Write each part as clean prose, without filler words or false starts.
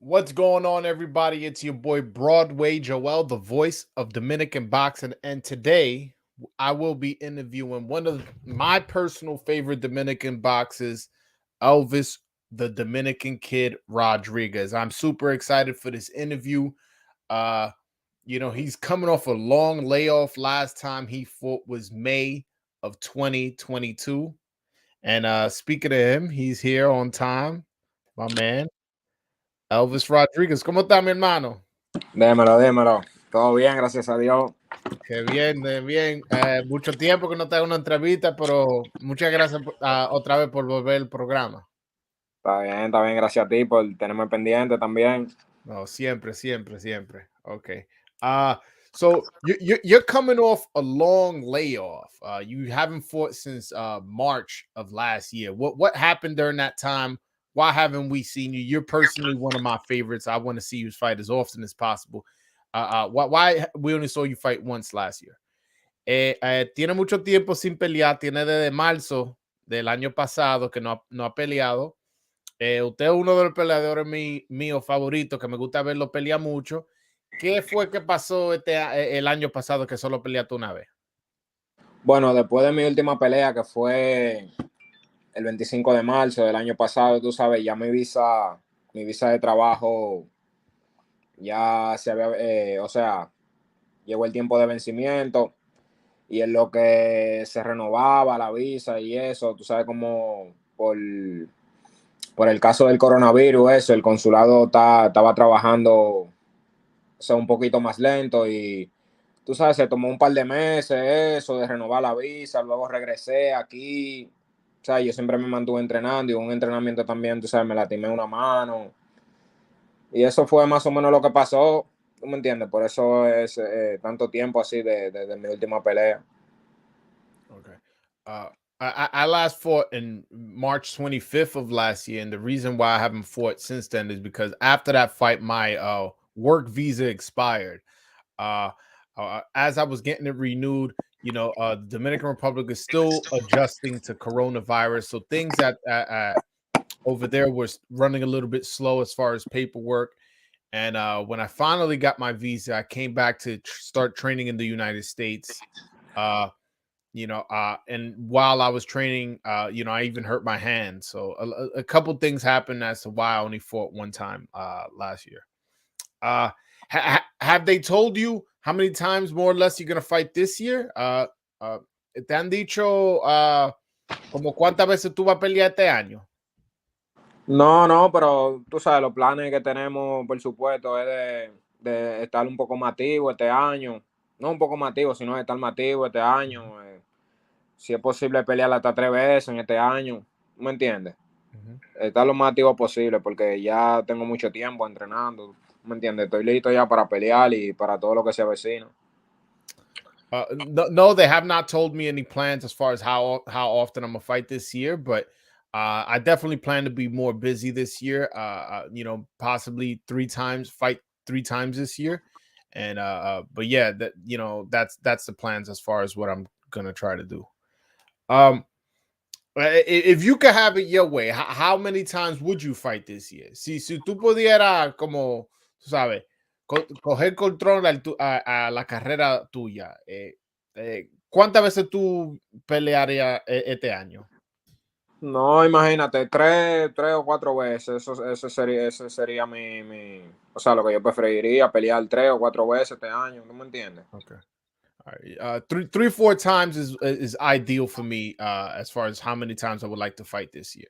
What's going on, everybody? It's your boy Broadway Joel, the voice of Dominican boxing, and today I will be interviewing one of my personal favorite Dominican boxers, Elvis, the Dominican Kid Rodriguez. I'm super excited for this interview. Uh, he's coming off a long layoff. Last time he fought was May of 2022. And speaking of him, he's here on time, my man. Elvis Rodriguez, ¿cómo está, mi hermano? Démelo. Todo bien, gracias a Dios. Qué bien, bien. Mucho tiempo que no te hago una entrevista, pero muchas gracias otra vez por volver al programa. Está bien, gracias a ti por tenerme pendiente también. No, siempre. Okay. So you're coming off a long layoff. You haven't fought since March of last year. What happened during that time? Why haven't we seen you? You're personally one of my favorites. I want to see you fight as often as possible. Why we only saw you fight once last year? Tiene mucho tiempo sin pelear. Tiene desde marzo del año pasado que no ha peleado. Usted es uno de los peleadores míos favoritos, que me gusta verlo pelear mucho. ¿Qué fue que pasó el año pasado que solo peleaste una vez? Bueno, después de mi última pelea, que fue el 25 de marzo del año pasado, tú sabes, ya mi visa de trabajo ya se había, llegó el tiempo de vencimiento y en lo que se renovaba la visa y eso, tú sabes, como por el caso del coronavirus, eso, el consulado estaba trabajando, o sea, un poquito más lento y tú sabes, se tomó un par de meses eso de renovar la visa, luego regresé aquí, o sea, yo siempre me mantuve entrenando y un entrenamiento también, tú sabes, me lastimé una mano y eso fue más o menos lo que pasó, ¿tú me entiendes? Por eso es tanto tiempo así de mi última pelea. Okay. I last fought in March 25th of last year, and the reason why I haven't fought since then is because after that fight, my work visa expired. Uh, as I was getting it renewed, the Dominican Republic is still adjusting to coronavirus, so things that over there was running a little bit slow as far as paperwork. And when I finally got my visa, I came back to start training in the United States. Uh, and while I was training, I even hurt my hand. So a couple things happened as to why I only fought one time last year. Have they told you how many times more or less you're going to fight this year? ¿Te han dicho como cuántas veces tú vas a pelear este año? No, pero tú sabes, los planes que tenemos, por supuesto, es de estar un poco más activo este año. No un poco más activo, sino de estar más activo este año. Si es posible pelear hasta 3 veces en este año, ¿me entiendes? Estar lo más activo posible porque ya tengo mucho tiempo entrenando, ¿me entiendes? Estoy listo ya para pelear y para todo lo que se avecina. No, they have not told me any plans as far as how often I'm gonna fight this year, but I definitely plan to be more busy this year. Possibly fight 3 times this year, and but yeah, that's the plans as far as what I'm gonna try to do. Um, if you could have it your way, how many times would you fight this year? Si tú pudieras, como tú sabes, coger control a la carrera tuya, ¿cuántas veces tú pelearías este año? No, imagínate, 3 o 4 veces, ese sería o sea, lo que yo preferiría, pelear 3 o 4 veces este año, ¿tú me entiendes? Okay. All right. Three, 4 times is ideal for me as far as how many times I would like to fight this year.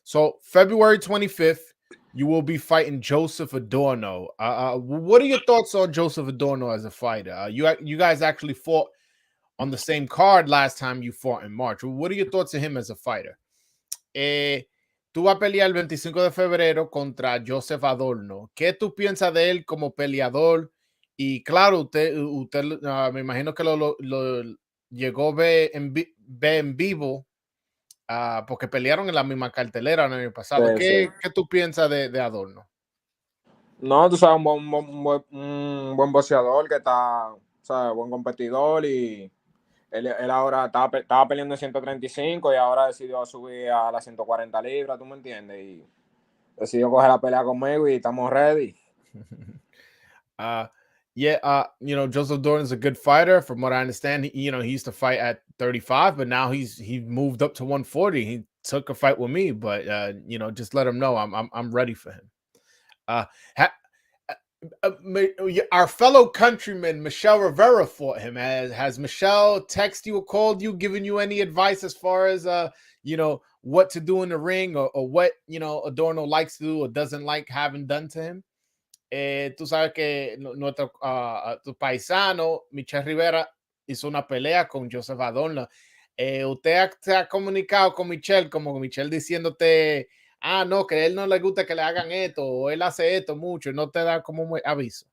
So February 25th, you will be fighting Joseph Adorno. What are your thoughts on Joseph Adorno as a fighter? You guys actually fought on the same card last time you fought in March. What are your thoughts on him as a fighter? Tú vas a pelear el 25 de febrero contra Joseph Adorno. ¿Qué tú piensas de él como peleador? Y claro, usted me imagino que lo llegó a ver en vivo. Porque pelearon en la misma cartelera el año pasado. Sí, sí. ¿Qué tú piensas de Adorno? No, tú sabes, un buen boxeador que está, o sea, buen competidor y él ahora estaba peleando en 135 y ahora decidió subir a las 140 libras, ¿tú me entiendes? Y decidió coger la pelea conmigo y estamos ready. Joseph Dorton's a good fighter. From what I understand, he used to fight at 35, but now he moved up to 140. He took a fight with me, but just let him know I'm ready for him. Uh, ha, our fellow countryman Michelle Rivera fought him. Has Michelle texted you or called you, given you any advice as far as what to do in the ring, or what Adorno likes to do or doesn't like having done to him? Tú sabes que nuestro tu paisano Michelle Rivera hizo una pelea con Joseph Adorno. ¿Usted se ha comunicado con Michelle, como Michelle diciéndote, no, que a él no le gusta que le hagan esto, o él hace esto mucho, no te da como un aviso?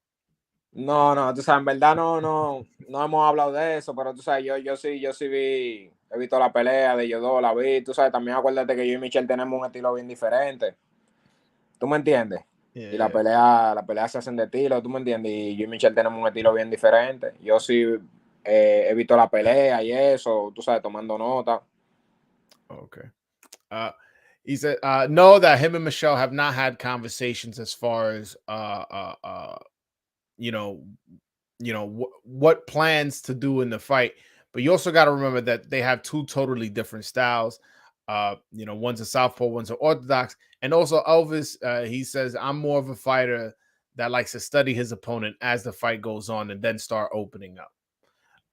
No, tú sabes, en verdad no hemos hablado de eso, pero tú sabes, yo sí he visto la pelea de ellos dos, la vi, tú sabes, también acuérdate que yo y Michelle tenemos un estilo bien diferente. ¿Tú me entiendes? Yeah, Y la pelea se hacen de estilo, ¿tú me entiendes? Y yo y Michelle tenemos un estilo bien diferente. Yo sí he visto la pelea y eso, tú sabes, tomando nota. Okay. He said, know that him and Michelle have not had conversations as far as you know, what plans to do in the fight. But you also got to remember that they have two totally different styles. One's a southpaw, one's an orthodox. And also Elvis, he says, I'm more of a fighter that likes to study his opponent as the fight goes on and then start opening up.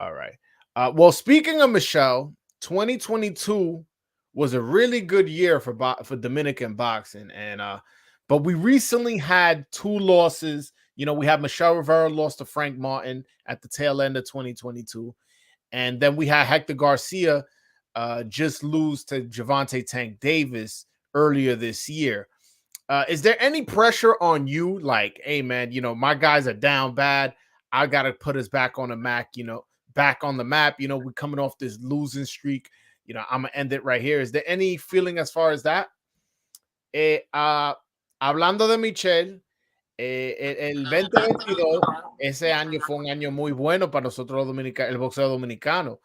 All right. Well, speaking of Michelle, 2022 was a really good year for Dominican boxing, and but we recently had two losses. We had Michelle Rivera lost to Frank Martin at the tail end of 2022, and then we had Hector Garcia just lose to Gervonta Tank Davis earlier this year. Is there any pressure on you? Like, hey man, my guys are down bad. I gotta put us back on the back on the map. We're coming off this losing streak. I'm gonna end it right here. Is there any feeling as far as that? Hablando de Michelle, el 2022, ese año fue un año muy bueno para nosotros los dominicanos, el boxeo dominicano.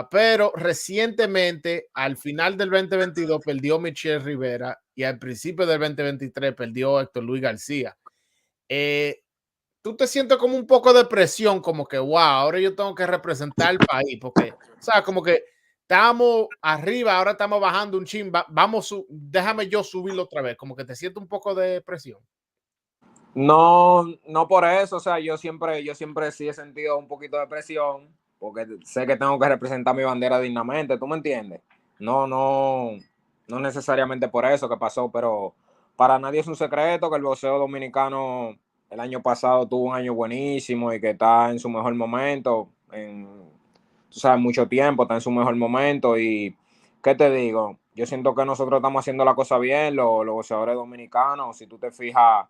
Pero recientemente, al final del 2022, perdió Michelle Rivera y al principio del 2023 perdió Héctor Luis García. Tú te sientes como un poco de presión, como que, wow, ahora yo tengo que representar el país, porque, o sea, como que estamos arriba, ahora estamos bajando un chin, déjame yo subirlo otra vez, como que te siento un poco de presión. No por eso, o sea, yo siempre sí he sentido un poquito de presión, porque sé que tengo que representar mi bandera dignamente, ¿tú me entiendes? No necesariamente por eso que pasó, pero para nadie es un secreto que el boxeo dominicano el año pasado tuvo un año buenísimo y que está en su mejor momento, tú sabes, mucho tiempo, está en su mejor momento. Y, ¿qué te digo? Yo siento que nosotros estamos haciendo la cosa bien, los boxeadores dominicanos. Si tú te fijas,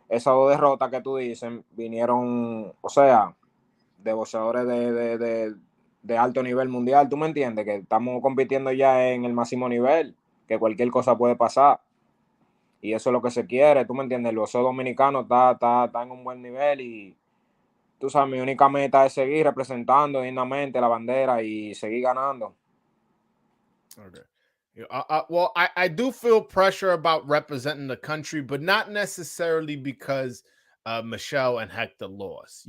esas dos derrotas que tú dices vinieron, o sea, de boxeadores de alto nivel mundial, ¿tú me entiendes? Que estamos compitiendo ya en el máximo nivel, que cualquier cosa puede pasar. Y eso es lo que se quiere, ¿tú me entiendes? El boxeo dominicano está en un buen nivel y tú sabes, mi única meta es seguir representando dignamente la bandera y seguir ganando. Okay. Well, I do feel pressure about representing the country, but not necessarily because Michelle and Hector lost.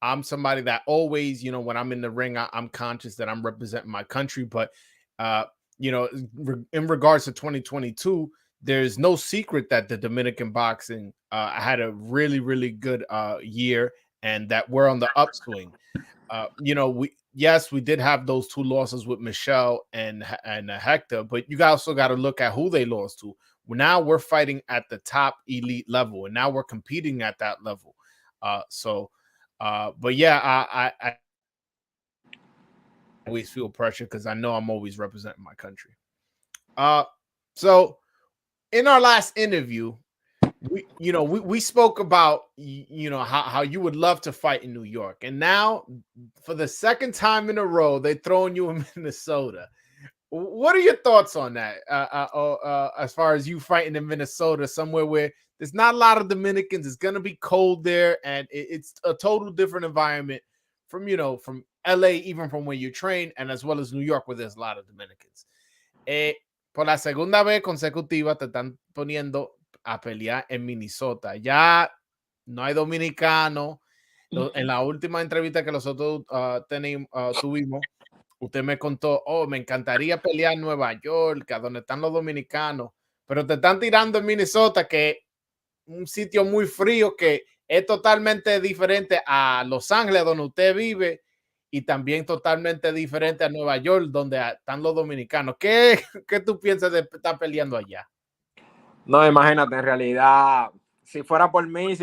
I'm somebody that always, when I'm in the ring, I'm conscious that I'm representing my country. But, uh, in regards to 2022, there's no secret that the Dominican boxing had a really, really good year and that we're on the upswing. We did have those two losses with Michelle and Hector, but you also got to look at who they lost to. Now we're fighting at the top elite level, and now we're competing at that level. But yeah, I always feel pressure because I know I'm always representing my country. So in our last interview, we spoke about how you would love to fight in New York, and now for the second time in a row they're throwing you in Minnesota. What are your thoughts on that? As far as you fighting in Minnesota, somewhere where there's not a lot of Dominicans, it's gonna be cold there, and it's a total different environment from from LA, even from where you train, and as well as New York, where there's a lot of Dominicans. por la segunda vez consecutiva te están poniendo a pelear en Minnesota. Ya no hay dominicano. En la última entrevista que nosotros tuvimos, usted me contó, oh, me encantaría pelear en Nueva York, a donde están los dominicanos, pero te están tirando en Minnesota, que un sitio muy frío, que es totalmente diferente a Los Ángeles, donde usted vive, y también totalmente diferente a Nueva York, donde están los dominicanos. ¿Qué tú piensas de estar peleando allá? No, imagínate, en realidad, si fuera por mí,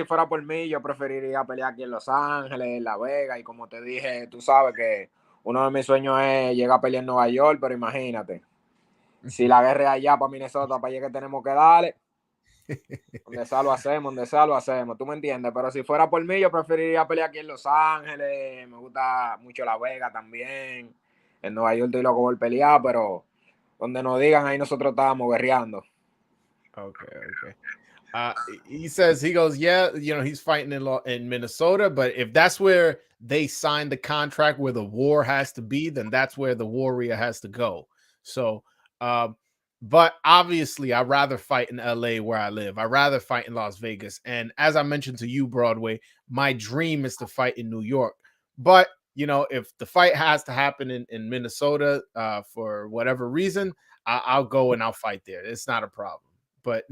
yo preferiría pelear aquí en Los Ángeles, en La Vega, y como te dije, tú sabes que uno de mis sueños es llegar a pelear en Nueva York, pero imagínate, si la guerra es allá para Minnesota, para allá que tenemos que darle, donde sea lo hacemos, tú me entiendes, pero si fuera por mí, yo preferiría pelear aquí en Los Ángeles, me gusta mucho La Vega también, en Nueva York estoy loco por pelear, pero donde nos digan, ahí nosotros estábamos guerreando. Okay. He says, he goes, yeah, he's fighting in Minnesota, but if that's where they sign the contract where the war has to be, then that's where the warrior has to go. So, but obviously, I'd rather fight in LA where I live. I'd rather fight in Las Vegas. And as I mentioned to you, Broadway, my dream is to fight in New York. But, if the fight has to happen in Minnesota for whatever reason, I'll go and I'll fight there. It's not a problem. But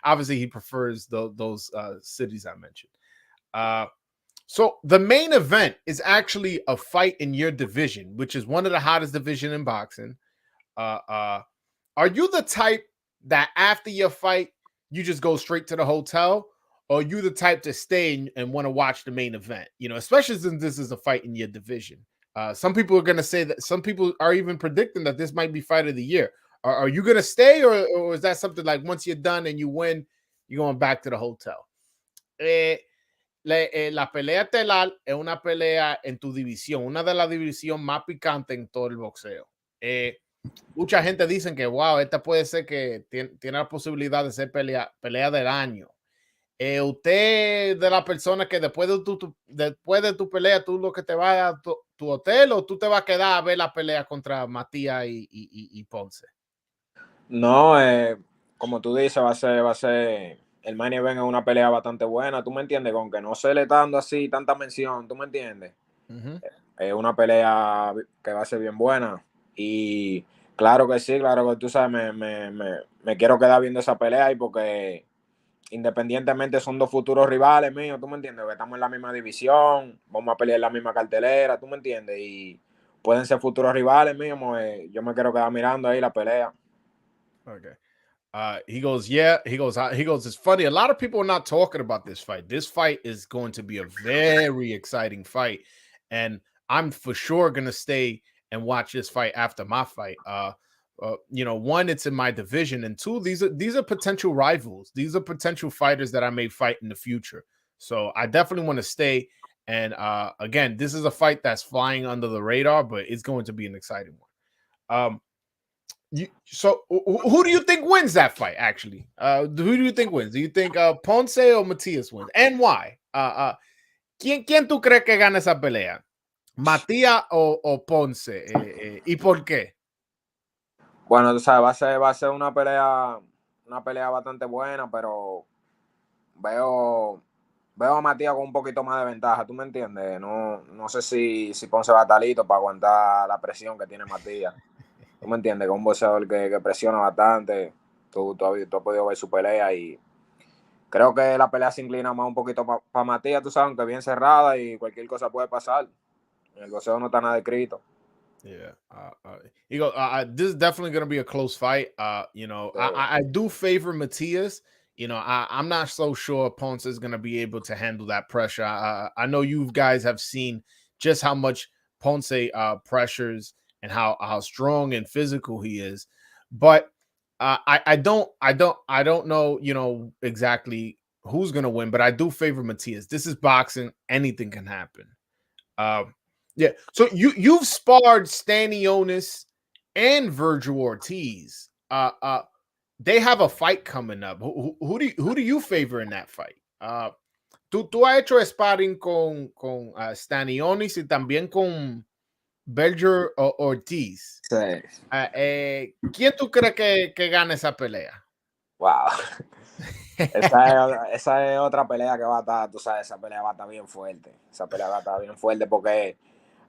obviously he prefers those cities I mentioned. So the main event is actually a fight in your division, which is one of the hottest division in boxing. Are you the type that after your fight you just go straight to the hotel, or are you the type to stay and want to watch the main event? Especially since this is a fight in your division. Some people are going to say that. Some people are even predicting that this might be fight of the year. Are you going to stay, or is that something like once you're done and you win, you're going back to the hotel? La pelea estelar es una pelea en tu división, una de las divisiones más picantes en todo el boxeo. Mucha gente dice que, wow, esta puede ser que tiene la posibilidad de ser pelea del año. Usted de la persona que después de tu pelea, tú lo que te vas a tu hotel, o tú te vas a quedar a ver la pelea contra Matías y Ponce. No, como tú dices, va a ser el main event es una pelea bastante buena, tú me entiendes, con que no se le está dando así tanta mención, tú me entiendes. Es una pelea que va a ser bien buena. Y claro que sí, claro que tú sabes, me quiero quedar viendo esa pelea, y porque independientemente son dos futuros rivales míos, tú me entiendes, que estamos en la misma división, vamos a pelear en la misma cartelera, tú me entiendes, y pueden ser futuros rivales míos, yo me quiero quedar mirando ahí la pelea. Okay. He goes, yeah. He goes, it's funny. A lot of people are not talking about this fight. This fight is going to be a very exciting fight. And I'm for sure going to stay and watch this fight after my fight. One, it's in my division, and two, these are potential rivals. These are potential fighters that I may fight in the future. So I definitely want to stay. And again, this is a fight that's flying under the radar, but it's going to be an exciting one. So who do you think wins that fight? Actually, who do you think wins? Do you think Ponce or Matias wins, and why? ¿Quién tú crees que gana esa pelea? ¿Matías o Ponce? ¿Y por qué? Bueno, tú sabes, va a ser una pelea bastante buena, pero veo a Matías con un poquito más de ventaja, ¿tú me entiendes? No sé si Ponce va a estar listo para aguantar la presión que tiene Matías. ¿Tú me entiendes? Que es un boxeador que presiona bastante. Tú has podido ver su pelea, y creo que la pelea se inclina más un poquito para Matías, tú sabes, aunque bien cerrada, y cualquier cosa puede pasar. En el boxeo no está nada escrito. Yeah. This is definitely going to be a close fight. I do favor Matias. I'm not so sure Ponce is going to be able to handle that pressure. I know you guys have seen just how much Ponce pressures and how strong and physical he is, but I don't know, exactly who's going to win, but I do favor Matias. This is boxing; anything can happen. Yeah. So you've sparred Stanionis and Virgil Ortiz. They have a fight coming up. Who do you favor in that fight? Tú has hecho sparring con Stanionis y también con Belger o Ortiz. Sí. ¿Quién tú crees que gana esa pelea? Wow. Esa es otra pelea que va a estar, tú sabes, esa pelea va a estar bien fuerte. Esa pelea va a estar bien fuerte porque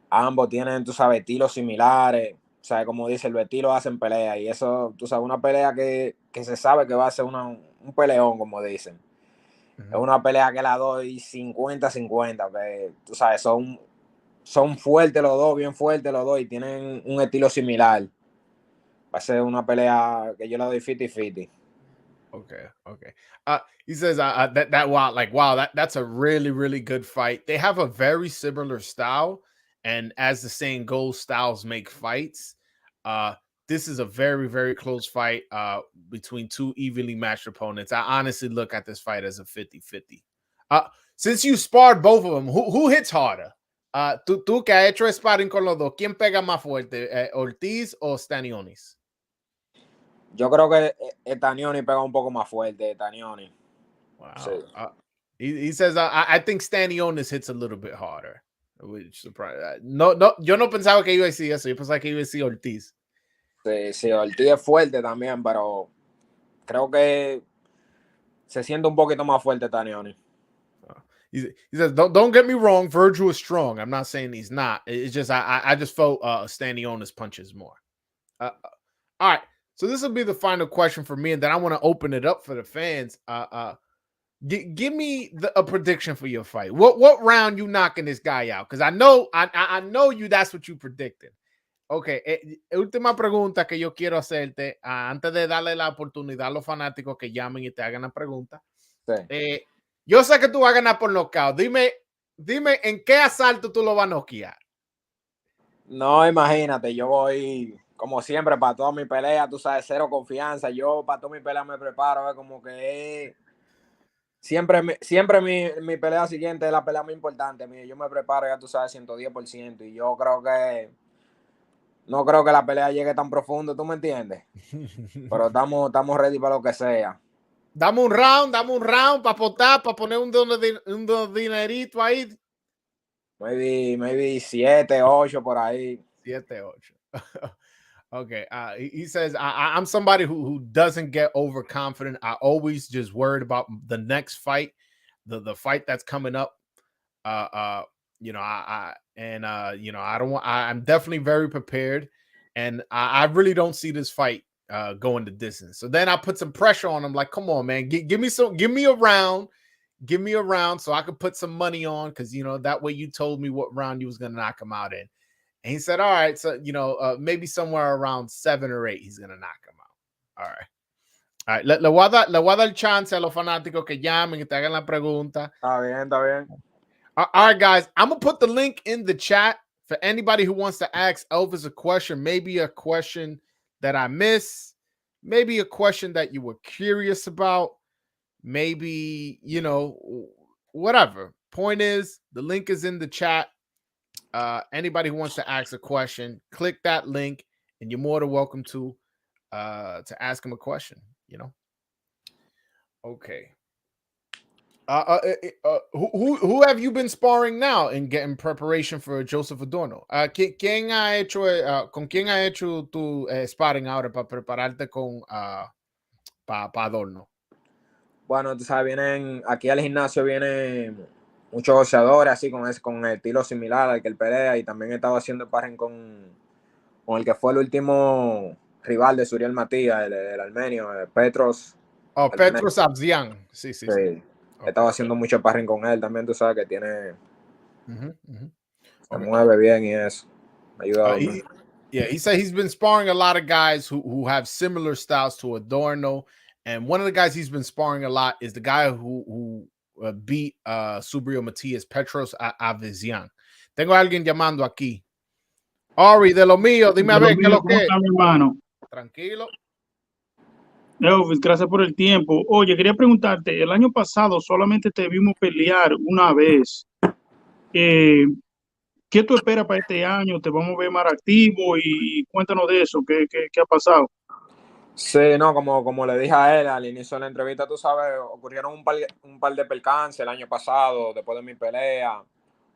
ambos tienen, tú sabes, estilos similares. O sea, como dice, los estilos hacen pelea. Y eso, tú sabes, una pelea que se sabe que va a ser un peleón, como dicen. Es una pelea que la doy 50-50. Tú sabes, son fuertes los dos, bien fuertes los dos. Y tienen un estilo similar. Va a ser una pelea que yo la doy 50-50. Okay. He says that's a really, really good fight. They have a very similar style, and as the saying goes, styles make fights. This is a very, very close fight between two evenly matched opponents. I honestly look at this fight as a 50-50. Since you sparred both of them, who hits harder? Tú que has hecho sparring con los dos, ¿quién pega más fuerte, Ortiz o Stanionis? Yo creo que Tanioni pega un poco más fuerte, Tanioni. Wow. Sí. He says, I think Stanionis hits a little bit harder. Which surprise. No, yo no pensaba que iba a decir eso. Yo pensaba que iba a decir Ortiz. Sí, Ortiz es fuerte también, pero creo que se siente un poquito más fuerte Tanioni. He says, don't get me wrong, Virgil is strong. I'm not saying he's not. It's just I just felt Stanionis punches more. All right. So this will be the final question for me, and then I want to open it up for the fans. Give me a prediction for your fight. What round you knocking this guy out? Because I know you. That's what you predicted. Okay. Última pregunta que yo quiero hacerte antes de darle la oportunidad a los fanáticos que llamen y te hagan la pregunta. Sí. Yo sé que tú vas a ganar por knockout. Dime en qué asalto tú lo vas a noquear. No, imagínate, yo voy como siempre para toda mi pelea, tú sabes, cero confianza. Yo para toda mi pelea me preparo, como que siempre mi pelea siguiente es la pelea más importante. Yo me preparo, ya tú sabes, 110%. Y yo creo que no creo que la pelea llegue tan profundo, ¿tú me entiendes? Pero estamos ready para lo que sea. Dame un round para apostar, para poner un dinerito ahí. Maybe 7, 8 por ahí. 7, 8. Okay. He says, I'm somebody who doesn't get overconfident. I always just worried about the next fight, the fight that's coming up. I don't want. I'm definitely very prepared, and I really don't see this fight going the distance. So then I put some pressure on him. Like, come on, man, give me a round. Give me a round so I could put some money on because that way you told me what round you was gonna knock him out in. And he said, all right, so maybe somewhere around 7 or 8, he's gonna knock him out. All right. All right. Le voy a dar chance a los fanáticos que llamen y te hagan la pregunta. Está bien. All right, guys, I'm gonna put the link in the chat for anybody who wants to ask Elvis a question, maybe a question that I missed, maybe a question that you were curious about, maybe, whatever. Point is, the link is in the chat. Anybody who wants to ask a question, click that link, and you're more than welcome to ask him a question. Okay. Who have you been sparring now in getting preparation for Joseph Adorno? ¿Quién ha hecho, con quién ha hecho tu sparring ahora para prepararte con para Adorno? Bueno, tú sabes, aquí al gimnasio vienen muchos boxeadores así con el estilo similar al que él pelea, y también he estado haciendo sparring con el que fue el último rival de Suriel Matías, el armenio, Petros. Petros Abzian. Sí. He estado haciendo mucho sparring con él también, tú sabes que tiene... Se mueve bien y eso. Me ayuda. He said he's been sparring a lot of guys who have similar styles to Adorno. And one of the guys he's been sparring a lot is the guy who beat Subrio Matias, Petros Avizian. Tengo a alguien llamando aquí. Ari, de lo mío, dime a ver qué es lo que es. Mi hermano? Tranquilo. Elvis, gracias por el tiempo. Oye, quería preguntarte, el año pasado solamente te vimos pelear una vez. ¿Qué tú esperas para este año? ¿Te vamos a ver más activo? Y cuéntanos de eso, ¿qué ha pasado? Sí, no, como le dije a él al inicio de la entrevista, tú sabes, ocurrieron un par de percances el año pasado, después de mi pelea.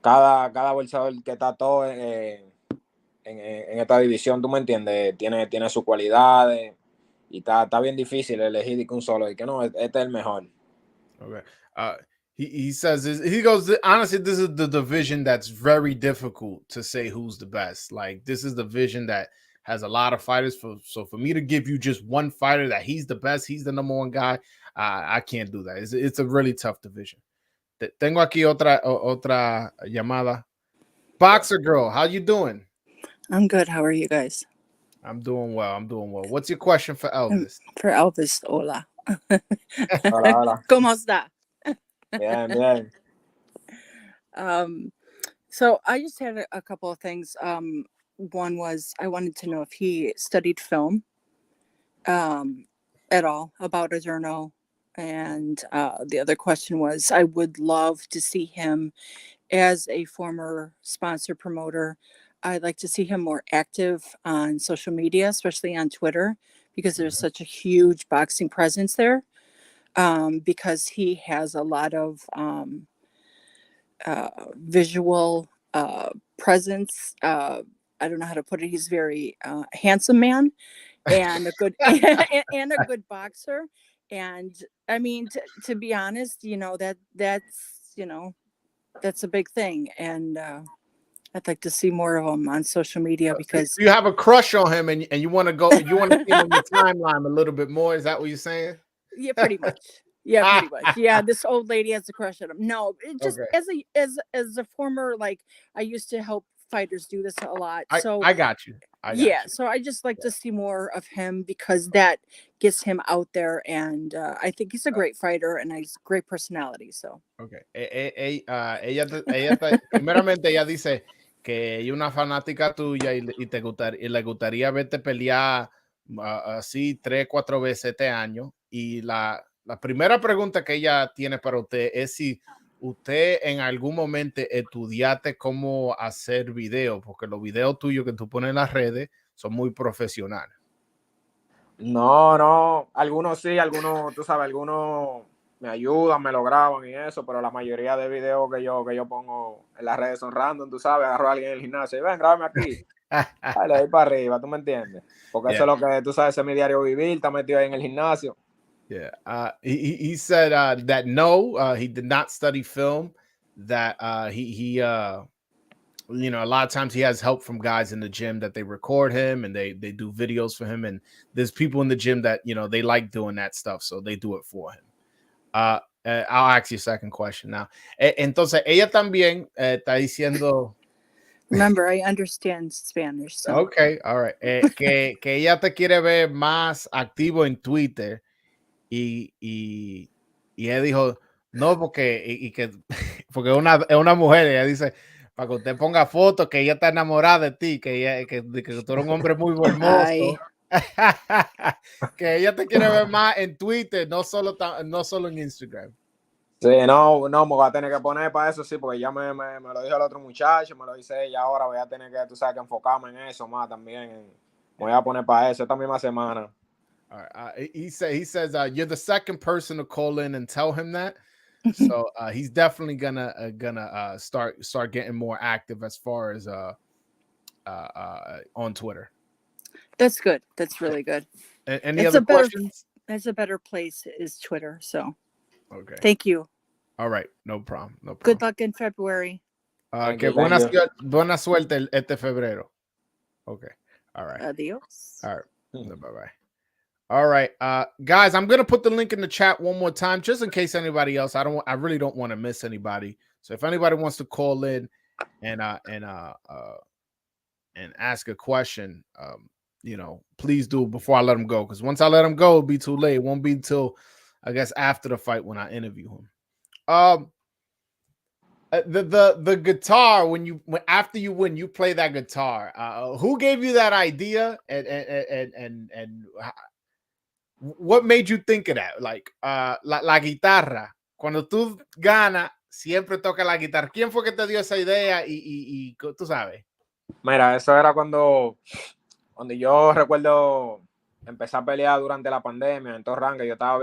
cada boxeador que está todo en esta división, tú me entiendes, tiene sus cualidades y está bien difícil elegir que un solo y que no, este es el mejor. Okay. He says this, he goes, honestly, this is the division that's very difficult to say who's the best. Like, this is the division that has a lot of fighters. So for me to give you just one fighter that he's the best, he's the number one guy, I can't do that. It's a really tough division. Tengo aquí otra llamada. Boxer girl, how you doing? I'm good. How are you guys? I'm doing well. What's your question for Elvis? For Elvis, hola. Hola, hola. ¿Cómo está? Bien, bien. So I just had a couple of things. One was I wanted to know if he studied film at all about Adorno. And the other question was I would love to see him as a former sponsor promoter. I'd like to see him more active on social media, especially on Twitter, because there's such a huge boxing presence there. Because he has a lot of visual presence. I don't know how to put it. He's very handsome man and a good and a good boxer. And I mean, to be honest, that's a big thing. And I'd like to see more of him on social media because you have a crush on him and you want to see him on your timeline a little bit more. Is that what you're saying? yeah, pretty much. Yeah, pretty much. Yeah, this old lady has a crush on him. No, it just Okay. as a former, like, I used to help fighters do this a lot. So I got you. so I just like to see more of him because that gets him out there, and I think he's a great fighter and he's a great personality. So okay. Primeramente ella dice que ella es una fanática tuya y le gustaría verte pelear así 3-4 veces este año. Y la primera pregunta que ella tiene para usted es si usted en algún momento estudiaste cómo hacer videos, porque los videos tuyos que tú pones en las redes son muy profesionales. No, algunos sí, algunos, tú sabes, algunos me ayudan, me lo graban y eso, pero la mayoría de videos que yo pongo en las redes son random, tú sabes, agarro a alguien en el gimnasio y ven, grábame aquí. Dale, ahí para arriba, tú me entiendes. Porque eso es lo que tú sabes, ese es mi diario vivir, está metido ahí en el gimnasio. Yeah. He said that no, he did not study film, that he you know, a lot of times he has help from guys in the gym that they record him and they do videos for him, and there's people in the gym that, you know, they like doing that stuff, so they do it for him. I'll ask you a second question now. Entonces ella también está diciendo, remember, I understand Spanish. So. okay, all right, que ella te quiere ver más activo en Twitter y ella dijo no, porque porque es una mujer, ella dice para que usted ponga fotos que ella está enamorada de ti, que tú eres un hombre muy hermoso. Que ella te quiere ver más en Twitter, no solo en Instagram. Sí, no, me voy a tener que poner para eso, sí, porque ya me lo dijo el otro muchacho, me lo dice ella, ahora voy a tener que, tú sabes, que enfocarme en eso más también. Me voy a poner para eso esta misma semana. All right. He says you're the second person to call in and tell him that. So he's definitely gonna start getting more active as far as on Twitter. That's good. That's really good. Any other questions? That's a better place is Twitter. So okay. Thank you. All right, no problem. Good luck in February. Que buena suerte este febrero. Okay. All right. Adios. All right. Bye-bye. All right, guys, I'm gonna put the link in the chat one more time, just in case anybody else. I really don't want to miss anybody. So if anybody wants to call in and ask a question, you know, please do before I let them go. Because once I let them go, it'll be too late. It won't be until I guess after the fight when I interview him. The guitar after you win, you play that guitar. Who gave you that idea and what made you think of that? Like la guitarra. Cuando tú ganas, siempre toca la guitarra. ¿Quién fue que te dio esa idea? Y tú sabes. Mira, eso era cuando yo recuerdo empecé a pelear durante la pandemia en Torranga. Yo estaba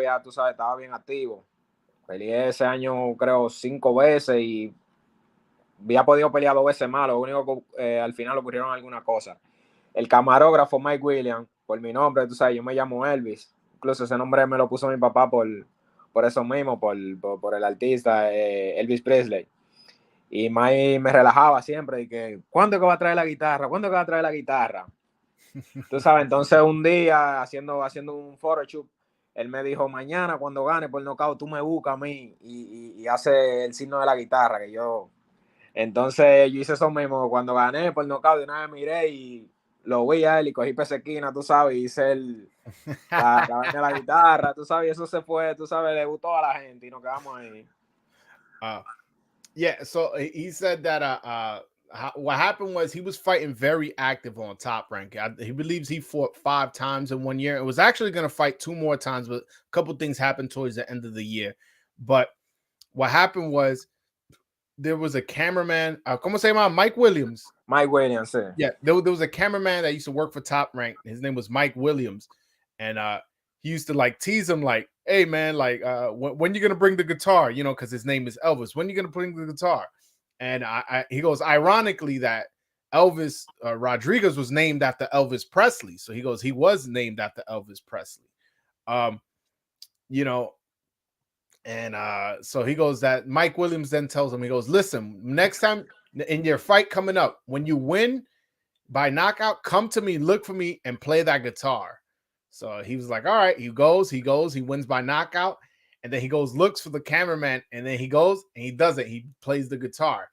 bien activo. Peleé ese año, creo, 5 veces y había podido pelear 2 veces más, lo único que al final ocurrieron algunas cosas. El camarógrafo Mike Williams, por mi nombre, tú sabes, yo me llamo Elvis, incluso ese nombre me lo puso mi papá por eso mismo, por el artista Elvis Presley. Y Mike me relajaba siempre, y que, ¿cuándo es que va a traer la guitarra? ¿Cuándo es que va a traer la guitarra? Tú sabes, entonces un día haciendo un photoshoot, él me dijo, mañana cuando gane por nocaut, tú me buscas a mí y hace el signo de la guitarra, que yo... Entonces yo hice eso mismo, cuando gané por nocaut, de una vez miré y lo vi a él y cogí pesequina, tú sabes, y hice la vaina de la guitarra, tú sabes, y eso se fue, tú sabes, le gustó a la gente y nos quedamos ahí. Yeah, so he said that what happened was he was fighting very active on Top Rank. He believes he fought 5 times in 1 year. It was actually going to fight 2 more times, but a couple things happened towards the end of the year. But what happened was there was a cameraman, ¿cómo se llama? Mike Williams. Mike Williams, sí. Yeah, there was a cameraman that used to work for Top Rank. His name was Mike Williams. And he used to like tease him like, hey, man, like when you going to bring the guitar? You know, because his name is Elvis. When you going to bring the guitar? And he goes, ironically, that Elvis Rodriguez was named after Elvis Presley. So he goes, he was named after Elvis Presley. You know, and so he goes that Mike Williams then tells him, he goes, listen, next time in your fight coming up, when you win by knockout, come to me, look for me, and play that guitar. So he was like, all right, he wins by knockout. And then he goes, looks for the cameraman, and then he goes and he does it. He plays the guitar.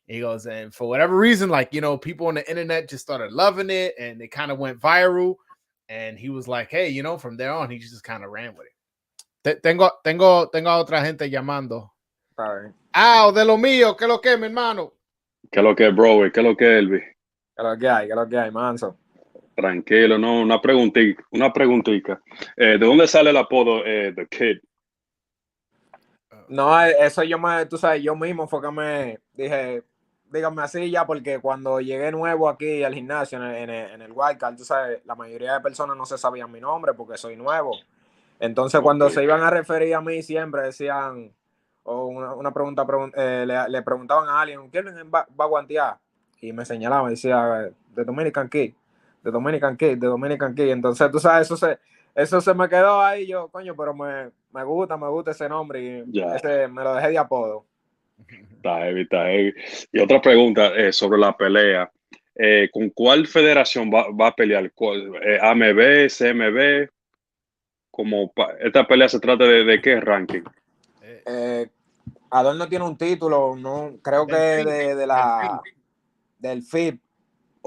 And he goes, and for whatever reason, like, you know, people on the internet just started loving it and it kind of went viral. And he was like, hey, you know, from there on, he just kind of ran with it. Tengo otra gente llamando. De lo mío, ¿qué lo que, mi hermano? ¿Qué lo que, bro? ¿Qué lo que, Elvis? ¿Qué lo que hay, manso? Tranquilo, no, una preguntita. ¿De dónde sale el apodo The Kid? No, eso tú sabes, yo mismo fue que me dije, dígame así ya, porque cuando llegué nuevo aquí al gimnasio en el Wildcard, tú sabes, la mayoría de personas no se sabían mi nombre porque soy nuevo. Entonces, cuando se iban a referir a mí, siempre decían, o una pregunta, le preguntaban a alguien, ¿quién va a guantear? Y me señalaban, decía, de Dominican Kid. Entonces, tú sabes, eso se me quedó ahí. Yo, coño, pero me gusta ese nombre y ese me lo dejé de apodo. Está heavy. Y otra pregunta sobre la pelea. ¿Con cuál federación va a pelear? ¿AMB, CMB? ¿Esta pelea se trata de qué ranking? Adorno tiene un título, no creo que del FIB.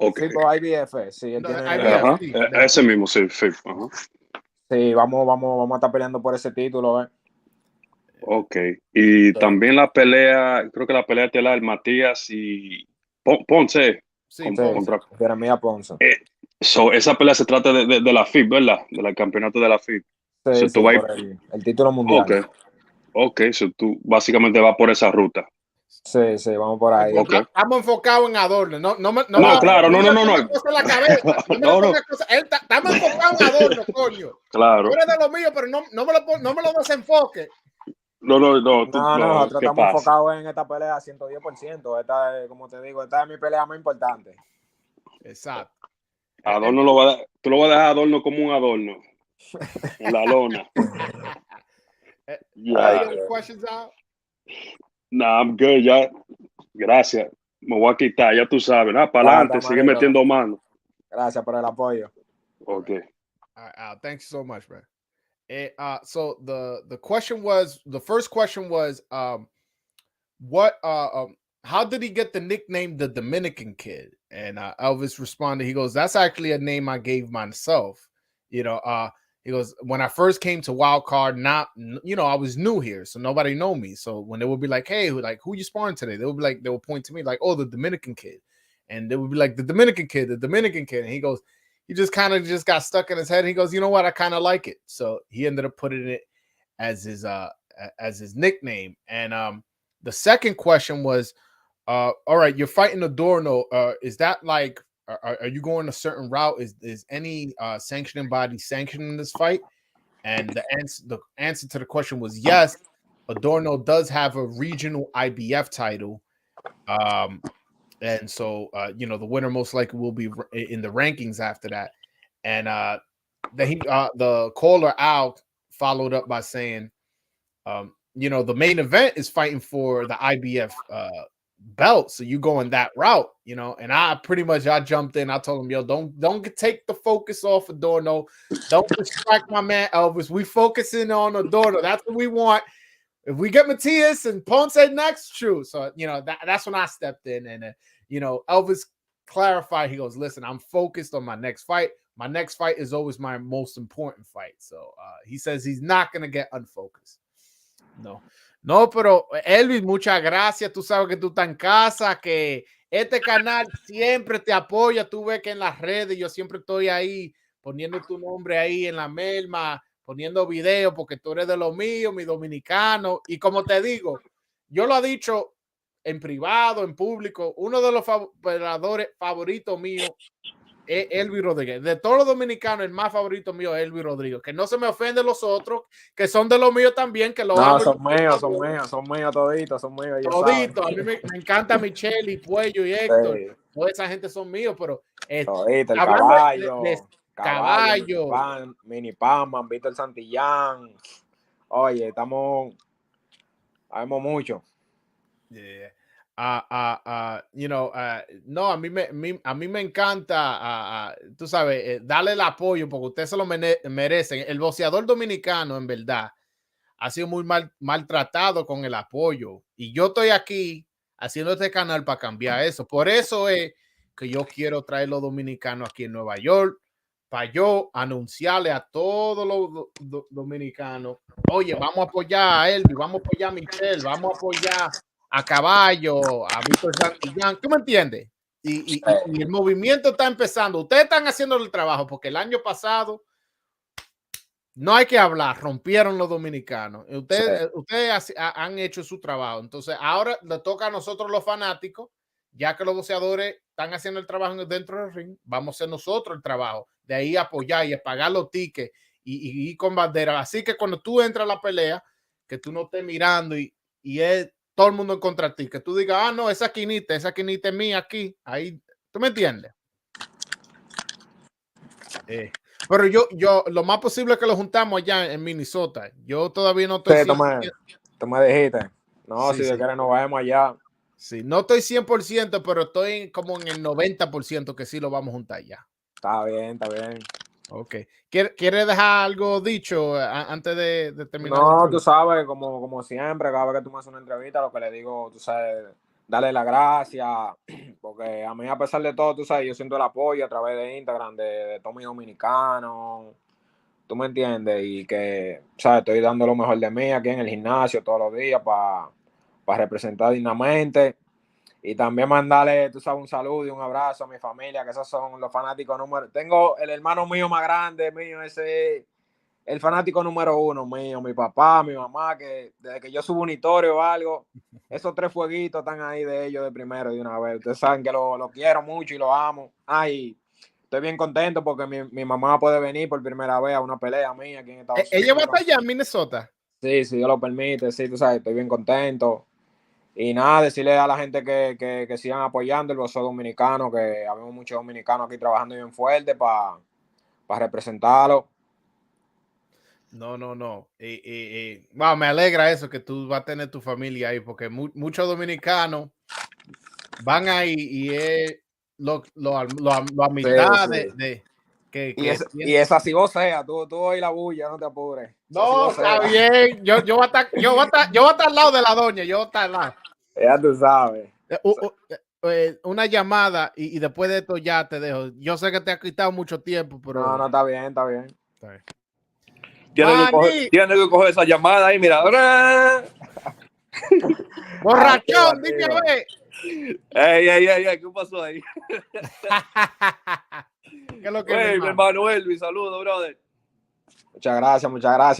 Okay. FIB o IBF, sí, él tiene. Ese mismo, sí, FIB. Sí, vamos a estar peleando por ese título, Ok. Y también la pelea, creo que la pelea te la del Matías y Ponce. Sí, contra Jeremías Ponce. Esa pelea se trata de la FIB, ¿verdad? Del campeonato de la FIB. Sí, por el título mundial. Ok, tú básicamente vas por esa ruta. Sí, vamos por ahí. Okay. Estamos enfocados en Adorno. No, claro, no. Estamos enfocados en Adorno, coño. Claro. Tú eres de lo mío, pero no me lo desenfoques. No. Nosotros estamos enfocados en esta pelea 110%. Esta es, como te digo, esta es mi pelea más importante. Exacto. Adorno tú lo vas a dejar Adorno como un adorno. En la lona. Any questions out? Nah, I'm good, ya. Gracias. Me voy a quitar, ya tú sabes. Para adelante, sigue metiendo mano. Gracias por el apoyo. Okay. All right, Al, thanks so much, man. So the question was, the first question was, how did he get the nickname the Dominican Kid? And Elvis responded, he goes, that's actually a name I gave myself. You know, he goes, when I first came to Wild Card, I was new here, so nobody know me. So when they would be like, hey, who you sparring today? They would point to me like, oh, the Dominican Kid. And they would be like, the Dominican Kid. And he goes, he just kind of just got stuck in his head. He goes, you know what? I kind of like it. So he ended up putting it as his nickname. And the second question was, all right, you're fighting Adorno. Is that like, are you going a certain route? Is any sanctioning body sanctioning this fight? And the answer to the question was yes. Adorno does have a regional IBF title. And so, the winner most likely will be in the rankings after that. And the caller out followed up by saying, the main event is fighting for the IBF belt, so you going that route, and I jumped in. I told him, yo, don't take the focus off of Adorno, don't distract my man Elvis. We focusing on Adorno. That's what we want. If we get Matias and Ponce next, true. So that's when I stepped in, and Elvis clarified. He goes, listen, I'm focused on my next fight. My next fight is always my most important fight. So he says he's not gonna get unfocused. No, pero Elvis, muchas gracias. Tú sabes que tú estás en casa, que este canal siempre te apoya. Tú ves que en las redes yo siempre estoy ahí poniendo tu nombre ahí en la merma, poniendo videos porque tú eres de lo mío, mi dominicano. Y como te digo, yo lo he dicho en privado, en público, uno de los operadores favoritos míos es Elvis Rodriguez. De todos los dominicanos, el más favorito mío es Elvis Rodriguez. Que no se me ofenden los otros, que son de los míos también, que lo amo. Son míos toditos, son míos. Toditos. A mí me encanta Michelle y Puello y Héctor. Sí. Toda esa gente son míos, pero todito, el caballo, Mini Pan, Víctor Santillán. Oye, sabemos mucho. Yeah. No, a mí me encanta, tú sabes, darle el apoyo porque ustedes se lo merecen. El boxeador dominicano, en verdad, ha sido muy maltratado con el apoyo. Y yo estoy aquí haciendo este canal para cambiar eso. Por eso es que yo quiero traer los dominicanos aquí en Nueva York, para yo anunciarle a todos los dominicanos, oye, vamos a apoyar a Elvis, vamos a apoyar a Michelle, vamos a apoyar a Caballo, a Víctor Santillán. ¿Tú me entiendes? Y el movimiento está empezando. Ustedes están haciendo el trabajo porque el año pasado no hay que hablar, rompieron los dominicanos. Ustedes han hecho su trabajo. Entonces, ahora le toca a nosotros los fanáticos, ya que los boxeadores están haciendo el trabajo dentro del ring, vamos a hacer nosotros el trabajo. De ahí apoyar y pagar los tickets y con bandera. Así que cuando tú entras a la pelea, que tú no estés mirando y es todo el mundo en contra de ti, que tú digas, no, esa quinita es mía aquí. Ahí, ¿tú me entiendes? Pero yo, lo más posible es que lo juntamos allá en Minnesota. Yo todavía no estoy... Sí, tú me dijiste. No, sí, si de que nos vayamos allá. Sí, no estoy 100%, pero estoy como en el 90% que sí lo vamos a juntar ya. Está bien. Ok. ¿Quieres dejar algo dicho antes de terminar? No, tú sabes, como siempre, cada vez que tú me haces una entrevista, lo que le digo, tú sabes, darle las gracias, porque a mí, a pesar de todo, tú sabes, yo siento el apoyo a través de Instagram, de todos mis dominicanos, tú me entiendes, y que, sabes, estoy dando lo mejor de mí aquí en el gimnasio todos los días para representar dignamente. Y también mandarle, tú sabes, un saludo y un abrazo a mi familia, que esos son los fanáticos número... Tengo el hermano mío más grande, ese es el fanático número 1 mío, mi papá, mi mamá, que desde que yo subo un historia o algo, esos 3 fueguitos están ahí de ellos de primero de una vez. Ustedes saben que lo quiero mucho y lo amo. Ay, estoy bien contento porque mi mamá puede venir por primera vez a una pelea mía aquí en Estados Unidos. ¿Ella va hasta allá en Minnesota? Sí, si Dios lo permite, sí, tú sabes, estoy bien contento. Y nada, decirle a la gente que sigan apoyando el boxeo dominicano, que habemos muchos dominicanos aquí trabajando bien fuerte para representarlo. No. Wow, me alegra eso, que tú vas a tener tu familia ahí, porque muchos dominicanos van ahí y es lo a mitad sí. Y esa si vos sea, tú oí la bulla, no te apures. No, está bien. Yo voy a estar al lado de la doña, yo voy a estar al lado. Ya tú sabes. Una llamada y después de esto ya te dejo. Yo sé que te ha quitado mucho tiempo, pero... No, está bien. Tienes que coger esa llamada ahí, mira. Borrachón, dime a ver. Ey, ¿qué pasó ahí? ¿Qué es lo que mi hermano Elvis, saludos, brother. Muchas gracias,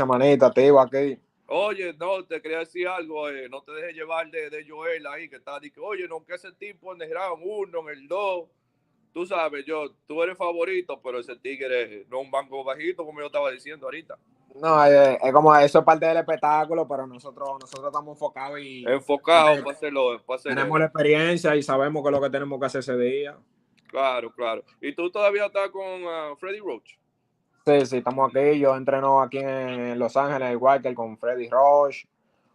manito, activo aquí. Oye, no, te quería decir algo, no te dejes llevar de Joel ahí, que está, que oye, no, que ese tipo en el round 1, en el 2, tú sabes, tú eres favorito, pero ese tigre no es un banco bajito, como yo estaba diciendo ahorita. No, es como eso es parte del espectáculo, pero nosotros estamos enfocados y Enfocado para hacerlo. tenemos la experiencia y sabemos qué es lo que tenemos que hacer ese día. Claro, claro. ¿Y tú todavía estás con Freddy Roach? Sí, estamos aquí. Yo entreno aquí en Los Ángeles, igual que con Freddy Roach,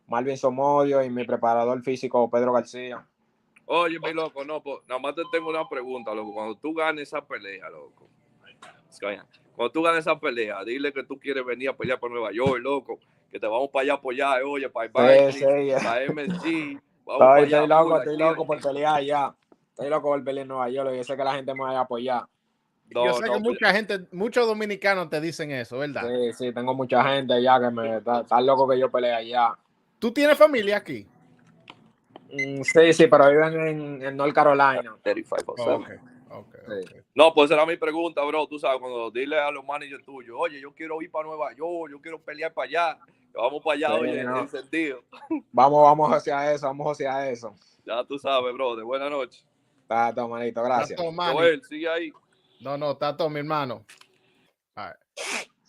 Malvin Somodio y mi preparador físico Pedro García. Oye, mi loco, no, pues, nada más te tengo una pregunta, loco. Cuando tú ganes esa pelea, loco. Cuando tú ganes esa pelea, dile que tú quieres venir a pelear por Nueva York, loco. Que te vamos para allá a apoyar, oye, para para MSG. Vamos para allá. Estoy loco por pelear allá. Estoy loco por pelear en Nueva York y yo sé que la gente me va a apoyar. Yo sé que muchos dominicanos te dicen eso, ¿verdad? Sí, tengo mucha gente allá que me está loco que yo pelee allá. ¿Tú tienes familia aquí? Sí, pero viven en North Carolina. 3507. Okay. No, pues esa era mi pregunta, bro. Tú sabes, cuando dile a los managers tuyos, oye, yo quiero ir para Nueva York, yo quiero pelear para allá. Vamos para allá, oye, no. en sentido. Vamos hacia eso. Ya tú sabes, bro. De buena noche. Está todo, manito, gracias. Joel, sigue ahí. No, está todo, mi hermano. All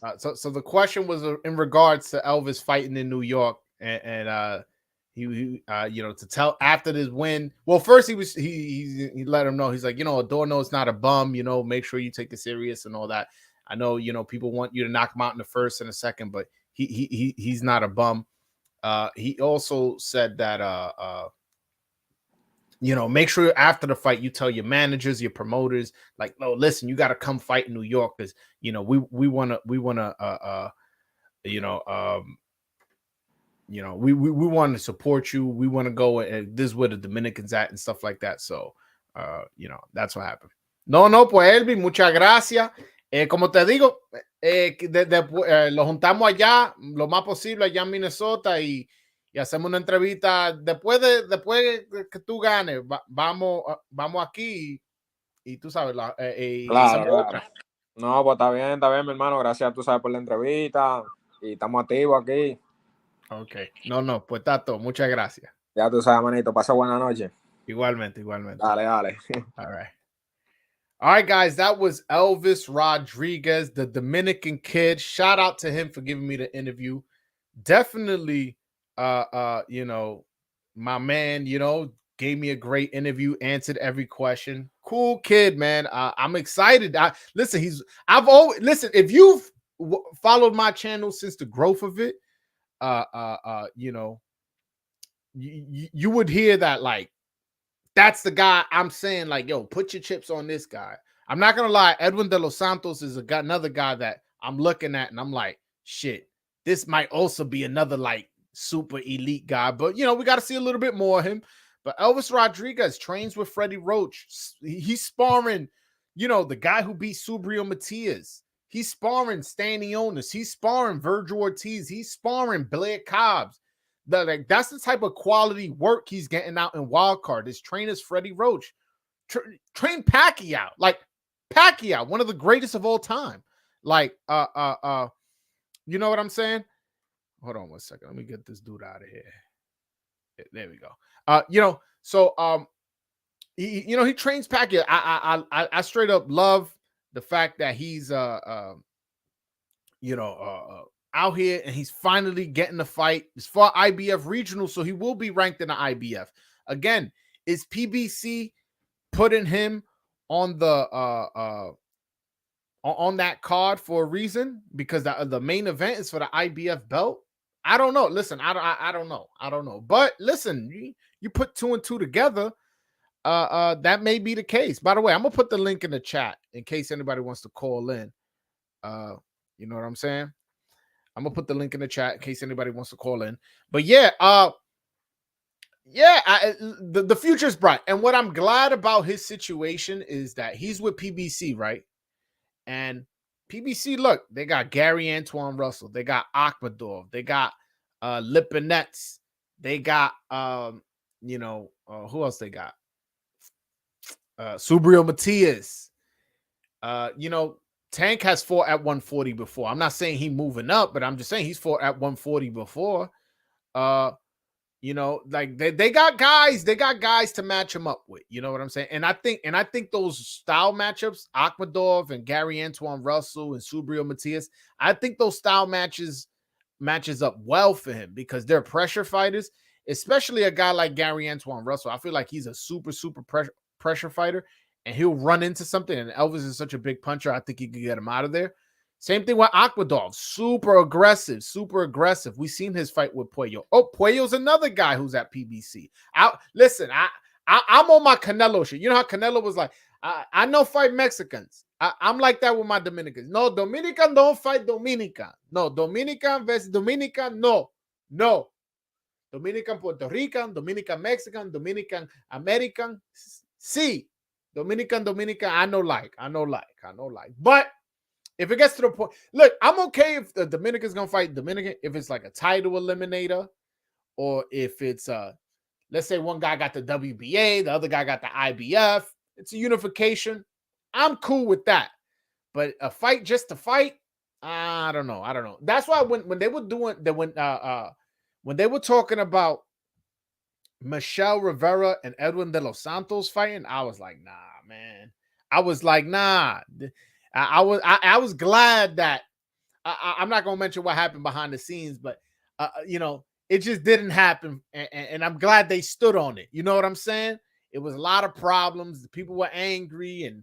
right. So the question was in regards to Elvis fighting in New York, and he you know, to tell after this win. Well, first he let him know, he's like, you know, Adorno's not a bum, you know, make sure you take it serious and all that. I know, you know, people want you to knock him out in the first and the second, but he's not a bum. He also said that you know, make sure after the fight you tell your managers, your promoters, like, no, listen, you got to come fight in New York because, you know, we want to we want to support you. We want to go, and this is where the Dominicans at and stuff like that. So, you know, that's what happened. No, pues Elvis, muchas gracias. Como te digo, lo juntamos allá lo más posible allá en Minnesota y hacemos una entrevista después que tú ganes. Vamos aquí y tú sabes, claro. No, pues está bien, mi hermano. Gracias, tú sabes, por la entrevista y estamos activos aquí. Ok. No, pues Tato, muchas gracias. Ya tú sabes, manito. Pasa buena noche. Igualmente. Dale. All right, guys, that was Elvis Rodriguez, the Dominican kid. Shout out to him for giving me the interview. Definitely, you know, my man, you know, gave me a great interview, answered every question. Cool kid, man. I'm excited. Listen, if you've followed my channel since the growth of it, you know, you would hear that, like, that's the guy I'm saying, like, yo, put your chips on this guy. I'm not going to lie. Edwin De Los Santos is another guy that I'm looking at and I'm like, shit, this might also be another, like, super elite guy. But, you know, we got to see a little bit more of him. But Elvis Rodriguez trains with Freddie Roach. He's sparring, you know, the guy who beat Subriel Matias. He's sparring Stanionis. He's sparring Virgil Ortiz. He's sparring Blair Cobbs. That's the type of quality work he's getting out in Wild Card. His trainer's Freddie Roach. Train Pacquiao, like Pacquiao, one of the greatest of all time. Like, you know what I'm saying? Hold on one second. Let me get this dude out of here. There we go. You know, so he trains Pacquiao. I straight up love the fact that he's out here and he's finally getting the fight. It's for IBF regional, so he will be ranked in the IBF. Again, is PBC putting him on the on that card for a reason? Because the main event is for the IBF belt. I don't know. Listen, I don't know. But listen, you put 2 and 2 together, that may be the case. By the way, I'm gonna put the link in the chat in case anybody wants to call in. You know what I'm saying? I'm gonna put the link in the chat in case anybody wants to call in. But yeah, the future is bright. And what I'm glad about his situation is that he's with PBC, right? And PBC, look, they got Gary Antoine Russell, they got Akhmadov, they got Lipinets, they got who else they got? Subriel Matias. You know, Tank has fought at 140 before. I'm not saying he's moving up, but I'm just saying he's fought at 140 before. You know, like they got guys to match him up with. You know what I'm saying? And I think those style matchups, Akhmadov and Gary Antoine Russell and Subriel Matias, I think those style matches up well for him because they're pressure fighters, especially a guy like Gary Antoine Russell. I feel like he's a super pressure fighter, and he'll run into something. And Elvis is such a big puncher. I think he could get him out of there. Same thing with Akhmadov. Super aggressive. We seen his fight with Puello. Oh, Puello's another guy who's at PBC. I'm on my Canelo shit. You know how Canelo was like, I know fight Mexicans. I'm like that with my Dominicans. No, Dominican don't fight Dominican. No, Dominican versus Dominican. No. Dominican Puerto Rican, Dominican Mexican, Dominican American. See, Dominican. I know like. But if it gets to the point, look, I'm okay if the Dominican's gonna fight Dominican, if it's like a title eliminator, or if it's let's say one guy got the WBA, the other guy got the IBF. It's a unification. I'm cool with that. But a fight just to fight, I don't know. That's why when they were doing that, when they were talking about Michelle Rivera and Edwin De Los Santos fighting, I was like, nah, man. I was like, nah. I was glad that I'm not gonna mention what happened behind the scenes, but you know, it just didn't happen, and I'm glad they stood on it. You know what I'm saying? It was a lot of problems. The people were angry, and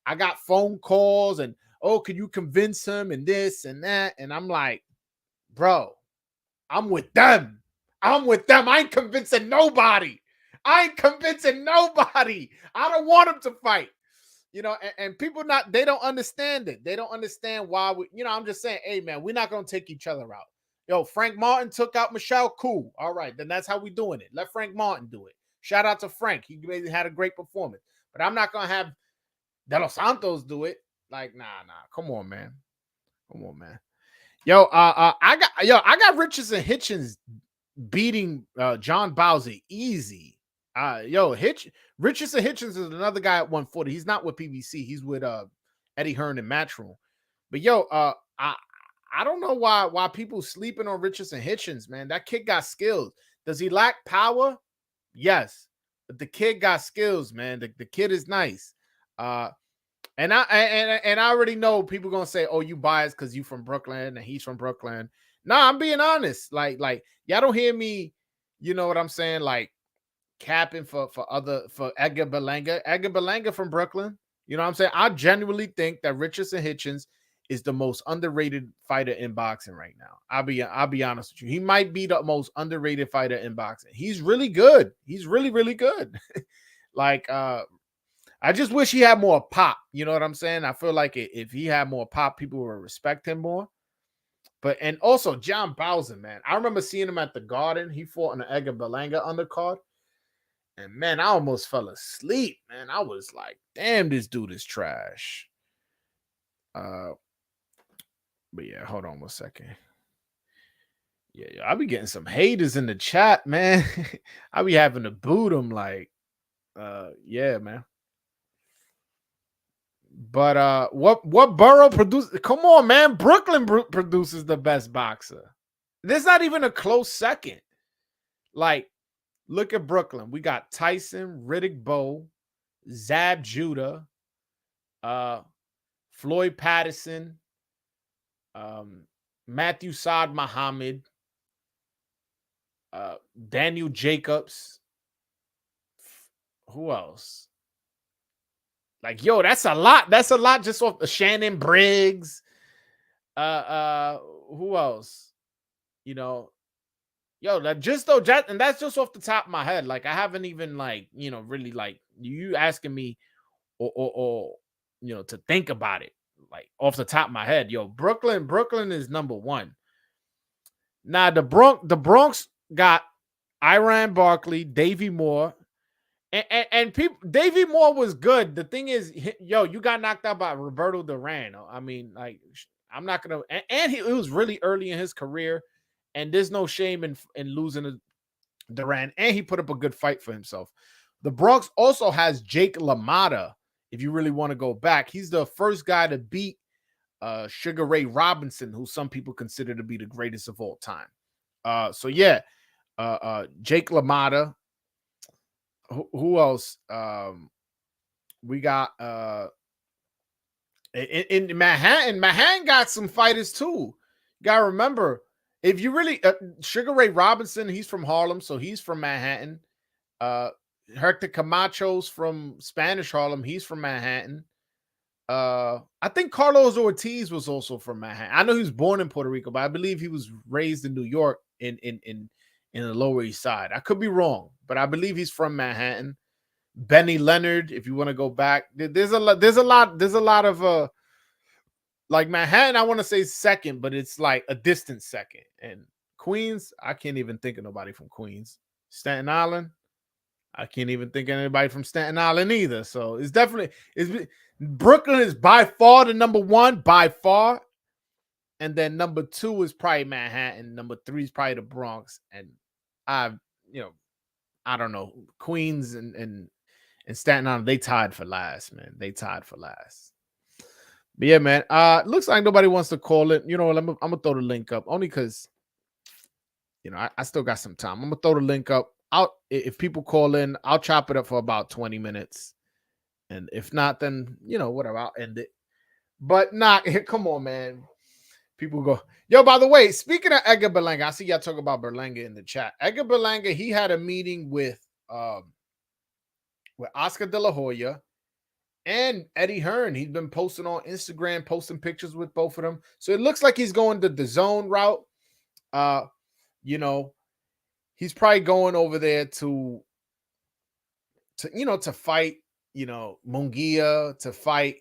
I got phone calls, and oh, could you convince him and this and that? And I'm like, bro, I'm with them. I ain't convincing nobody. I don't want him to fight. You know, and people they don't understand it. They don't understand why I'm just saying, hey man, we're not gonna take each other out. Yo, Frank Martin took out Michelle. Cool. All right, then that's how we doing it. Let Frank Martin do it. Shout out to Frank. He had a great performance. But I'm not gonna have De Los Santos do it. Like, nah. Come on, man. Yo, I got Richardson Hitchens beating John Bowser easy. Richardson Hitchens is another guy at 140. He's not with PBC. He's with Eddie Hearn and Matchroom. But I don't know why people sleeping on Richardson Hitchens, man. That kid got skills. Does he lack power? Yes, but the kid got skills, man. The kid is nice. And I already know people gonna say, "Oh, you biased because you from Brooklyn and he's from Brooklyn." Nah, I'm being honest. Like y'all don't hear me. You know what I'm saying? Like capping for Edgar Berlanga. Edgar Berlanga from Brooklyn. You know what I'm saying? I genuinely think that Richardson Hitchens is the most underrated fighter in boxing right now. I'll be honest with you. He might be the most underrated fighter in boxing. He's really good. He's really, really good. Like I just wish he had more pop. You know what I'm saying? I feel like if he had more pop, people would respect him more. And also John Bowser, man. I remember seeing him at the Garden. He fought in the Edgar Berlanga undercard. And man, I almost fell asleep, man. I was like, damn, this dude is trash. But yeah, hold on 1 second. Yeah, I'll be getting some haters in the chat, man. I'll be having to boot them like, yeah, man. But what borough produces? Come on, man. Brooklyn produces the best boxer. There's not even a close second. Like, look at Brooklyn. We got Tyson, Riddick Bowe, Zab Judah, Floyd Patterson, Matthew Saad Muhammad, Daniel Jacobs. Who else? Like, yo, that's a lot. That's a lot just off the Shannon Briggs. Who else? You know, yo, that just though, and that's just off the top of my head. Like, I haven't even really like you asking me or to think about it like off the top of my head. Yo, Brooklyn is number one. Now the Bronx got Iran Barkley, Davey Moore. And people, Davey Moore was good. The thing is, yo, you got knocked out by Roberto Duran. I mean, like, I'm not gonna. And it was really early in his career, and there's no shame in losing to Duran. And he put up a good fight for himself. The Bronx also has Jake LaMotta. If you really want to go back, he's the first guy to beat Sugar Ray Robinson, who some people consider to be the greatest of all time. So yeah. Jake LaMotta. Who else? We got in Manhattan. Manhattan got some fighters too. You gotta remember, if you really Sugar Ray Robinson, he's from Harlem, so he's from Manhattan. Hector Camacho's from Spanish Harlem, he's from Manhattan. I think Carlos Ortiz was also from Manhattan. I know he was born in Puerto Rico, but I believe he was raised in New York in the Lower East Side. I could be wrong, but I believe he's from Manhattan. Benny Leonard, if you want to go back, there's a lot of like Manhattan, I want to say second, but it's like a distant second. And Queens, I can't even think of nobody from Queens. Staten Island, I can't even think of anybody from Staten Island either. So it's definitely Brooklyn is by far the number one, by far. And then number two is probably Manhattan. Number three is probably the Bronx. And I don't know, Queens and Staten Island, they tied for last, man. They tied for last. But yeah, man. Looks like nobody wants to call it. You know what? I'm gonna throw the link up only because I still got some time. I'm gonna throw the link up. If people call in, I'll chop it up for about 20 minutes. And if not, then whatever, I'll end it. But come on, man. People go, yo, by the way, speaking of Edgar Berlanga, I see y'all talk about Berlanga in the chat. Edgar Berlanga, he had a meeting with Oscar De La Hoya and Eddie Hearn. He's been posting on Instagram, posting pictures with both of them. So it looks like he's going the zone route. He's probably going over there to fight, Munguia, to fight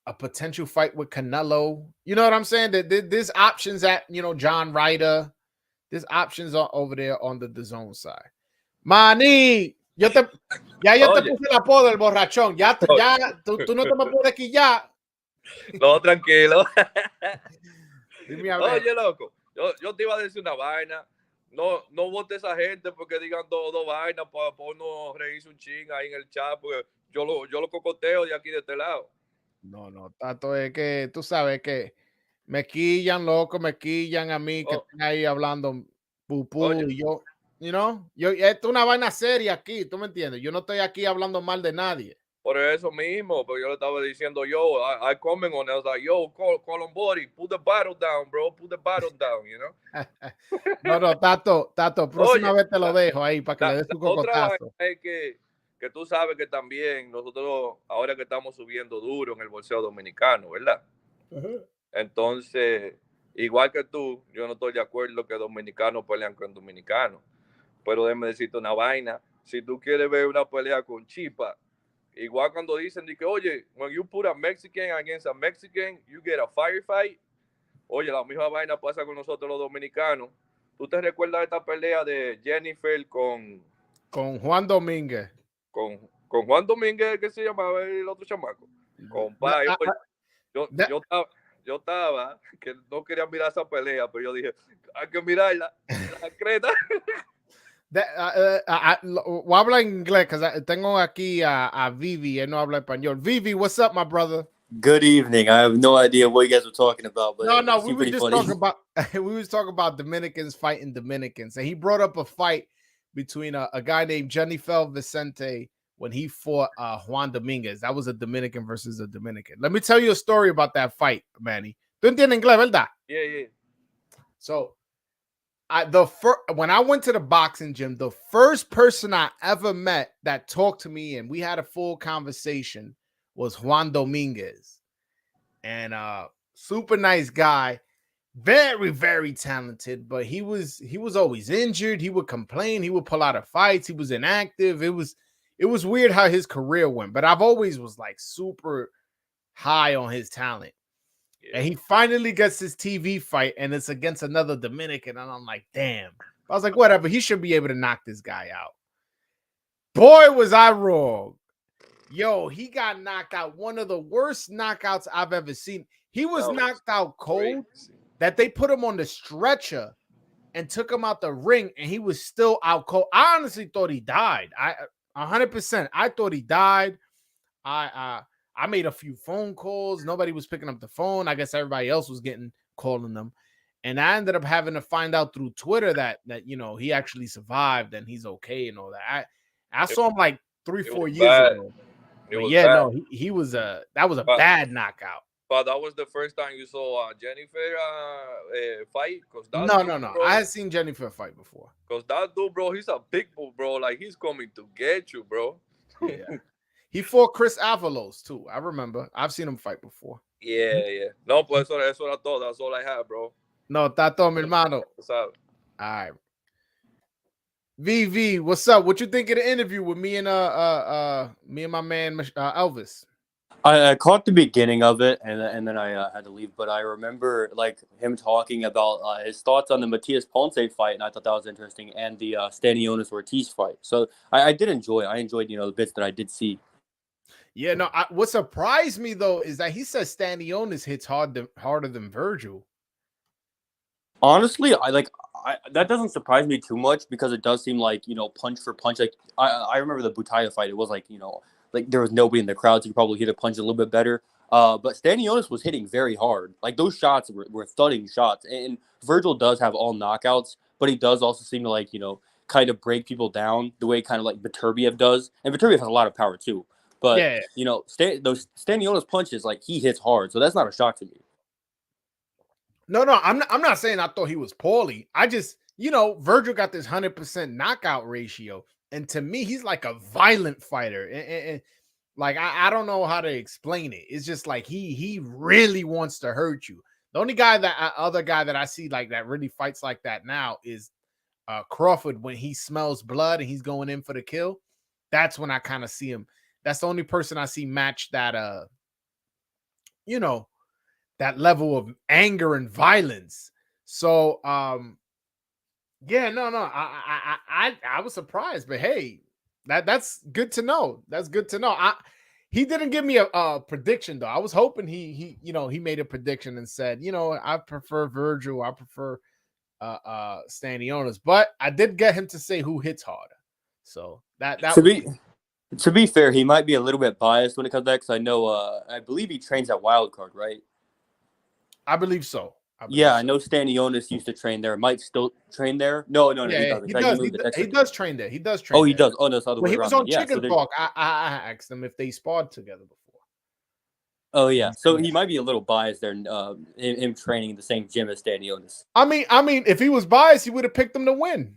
a potential fight with Canelo. You know what I'm saying? There's options at, John Ryder. There's options over there on the zone side. Manny, ya te puse el apodo, el borrachón. Ya, tú no te me puedes quillar. No, tranquilo. Dime a ver. Oye, loco, yo te iba a decir una vaina. No vote esa gente porque digan dos vainas para uno reírse un ching ahí en el chat, porque yo lo cocoteo de aquí de este lado. No, Tato, es que tú sabes que me quillan, loco, me quillan a mí que estén ahí hablando pupú y yo, esto es una vaina seria aquí, ¿tú me entiendes? Yo no estoy aquí hablando mal de nadie. Por eso mismo, porque yo le estaba diciendo, I comment on it, I was like, call on body, put the battle down, bro, put the battle down, No, Tato, próxima vez te lo dejo ahí para que le des tu cocotazo. Otra es que tú sabes que también nosotros, ahora que estamos subiendo duro en el boxeo dominicano, ¿verdad? Uh-huh. Entonces, igual que tú, yo no estoy de acuerdo que dominicanos pelean con dominicanos, pero déjame decirte una vaina, si tú quieres ver una pelea con Chipa, igual cuando dicen que, oye, when you put a Mexican against a Mexican, you get a firefight. Oye, la misma vaina pasa con nosotros los dominicanos. ¿Tú te recuerdas de esta pelea de Jennifer con Juan Domínguez? Con Juan Domínguez, que se llamaba el otro chamaco. Compadre, yo estaba, que no quería mirar esa pelea, pero yo dije, hay que mirarla, la creta. Voy a hablar en inglés, porque tengo aquí a Vivi, él no habla español. Vivi, what's up, my brother? Good evening. I have no idea what you guys were talking about, but no, we were just talking about Dominicans fighting Dominicans, and he brought up a fight between a guy named Jennifer Vicente when he fought Juan Dominguez. That was a Dominican versus a Dominican. Let me tell you a story about that fight, Manny. ¿Tú entiendes inglés, verdad? Yeah. So, when I went to the boxing gym, the first person I ever met that talked to me and we had a full conversation was Juan Dominguez. And super nice guy, very, very talented, but he was always injured. He would complain, he would pull out of fights, he was inactive. It was weird how his career went, but I've always was like super high on his talent. Yeah. And he finally gets his TV fight, and it's against another Dominican. And I'm like, damn. I was like, whatever. He should be able to knock this guy out. Boy, was I wrong. Yo, he got knocked out. One of the worst knockouts I've ever seen. He was knocked out cold that they put him on the stretcher and took him out the ring, and he was still out cold. I honestly thought he died. 100%. I thought he died. I made a few phone calls. Nobody was picking up the phone. I guess everybody else was calling them. And I ended up having to find out through Twitter that he actually survived and he's okay and all that. I saw him like 3-4 years ago. But yeah, bad. no, he was that was a bad knockout. But that was the first time you saw Jennifer fight? No. I had seen Jennifer fight before. Because that dude, bro, he's a big bull, bro. Like, he's coming to get you, bro. Yeah. He fought Chris Avalos, too. I remember. I've seen him fight before. Yeah. No, pues eso era todo. That's all I had, bro. No, está todo, mi hermano. All right. VV, what's up? What you think of the interview with me and my man Elvis? I caught the beginning of it, and then I had to leave. But I remember like him talking about his thoughts on the Matias Ponce fight, and I thought that was interesting, and the Stanionis Ortiz fight. So I did enjoy. I enjoyed the bits that I did see. Yeah, no. What surprised me though is that he says Stanionis hits harder than Virgil. Honestly, that doesn't surprise me too much because it does seem like punch for punch. Like I remember the Butaya fight. It was like like there was nobody in the crowd, so you probably hit a punch a little bit better. But Stanionis was hitting very hard. Like those shots were thudding shots. And Virgil does have all knockouts, but he does also seem to kind of break people down the way kind of like Beterbiev does. And Beterbiev has a lot of power too. But those Stanionis punches, like he hits hard, so that's not a shock to me. No, I'm not saying I thought he was poorly. I just Virgil got this 100% knockout ratio. And to me, he's like a violent fighter. And like, I don't know how to explain it. It's just like he really wants to hurt you. The only other guy that I see like that really fights like that now is Crawford. When he smells blood and he's going in for the kill, that's when I kind of see him. That's the only person I see match that, that level of anger and violence. So, yeah, no, I was surprised, but hey, that's good to know. That's good to know. He didn't give me a prediction though. I was hoping he made a prediction and said, I prefer Virgil, I prefer Stanionis, but I did get him to say who hits harder. So that to be fair, he might be a little bit biased when it comes to that because I believe he trains at Wild Card, right? I believe so. I know Stanionis used to train there. Might still train there. No, yeah, he does. He does train there. He does train. Oh, he does. Oh, no, it's the other way around. He was on Chicken so Talk. I asked him if they sparred together before. Oh yeah, so he might be a little biased there. Him training in the same gym as Stanionis. I mean, if he was biased, he would have picked him to win.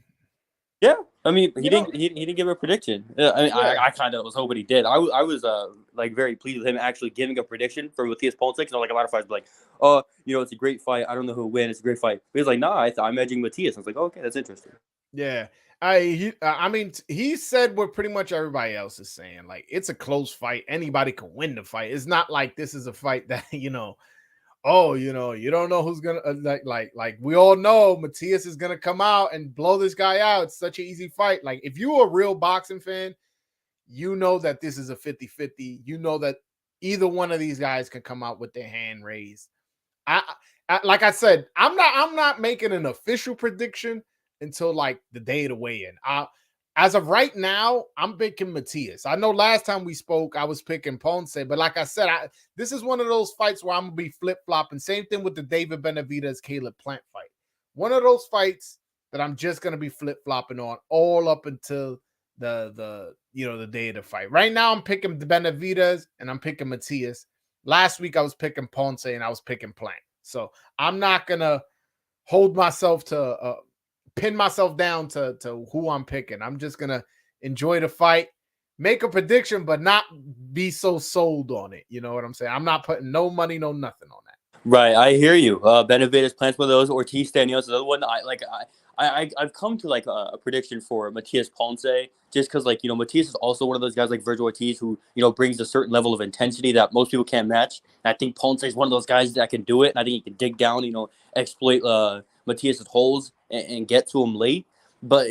Yeah, I mean, he didn't give a prediction. I kind of was hoping he did. I was like very pleased with him actually giving a prediction for Matias Ponce. Like a lot of fights, like, oh, it's a great fight. I don't know who will win. It's a great fight. But he's like, nah, I'm edging Matias. I was like, oh, okay, that's interesting. Yeah, I mean, he said what pretty much everybody else is saying. Like, it's a close fight. Anybody can win the fight. It's not like this is a fight that you don't know who's gonna like we all know Matias is gonna come out and blow this guy out. It's such an easy fight. Like, if you're a real boxing fan, you know that this is a 50-50. You know that either one of these guys can come out with their hand raised. I like I said, I'm not making an official prediction until like the day of the weigh-in. As of right now, I'm picking Matias. I know last time we spoke, I was picking Ponce, but like I said, this is one of those fights where I'm gonna be flip-flopping. Same thing with the David Benavidez Caleb Plant fight. One of those fights that I'm just gonna be flip-flopping on all up until the day of the fight. Right now, I'm picking Benavidez and I'm picking Matias. Last week I was picking Ponce and I was picking Plant. So I'm not gonna hold myself to pin myself down to who I'm picking. I'm just gonna enjoy the fight, make a prediction, but not be so sold on it. You know what I'm saying? I'm not putting no money, no nothing on that. Right, I hear you. Benavidez Plants, one of those. Ortiz Stanionis, the other one. I've come to like a prediction for Matias Ponce just because Matias is also one of those guys like Virgil Ortiz who brings a certain level of intensity that most people can't match. And I think Ponce is one of those guys that can do it. And I think he can dig down, exploit Matias's holes and get to him late. But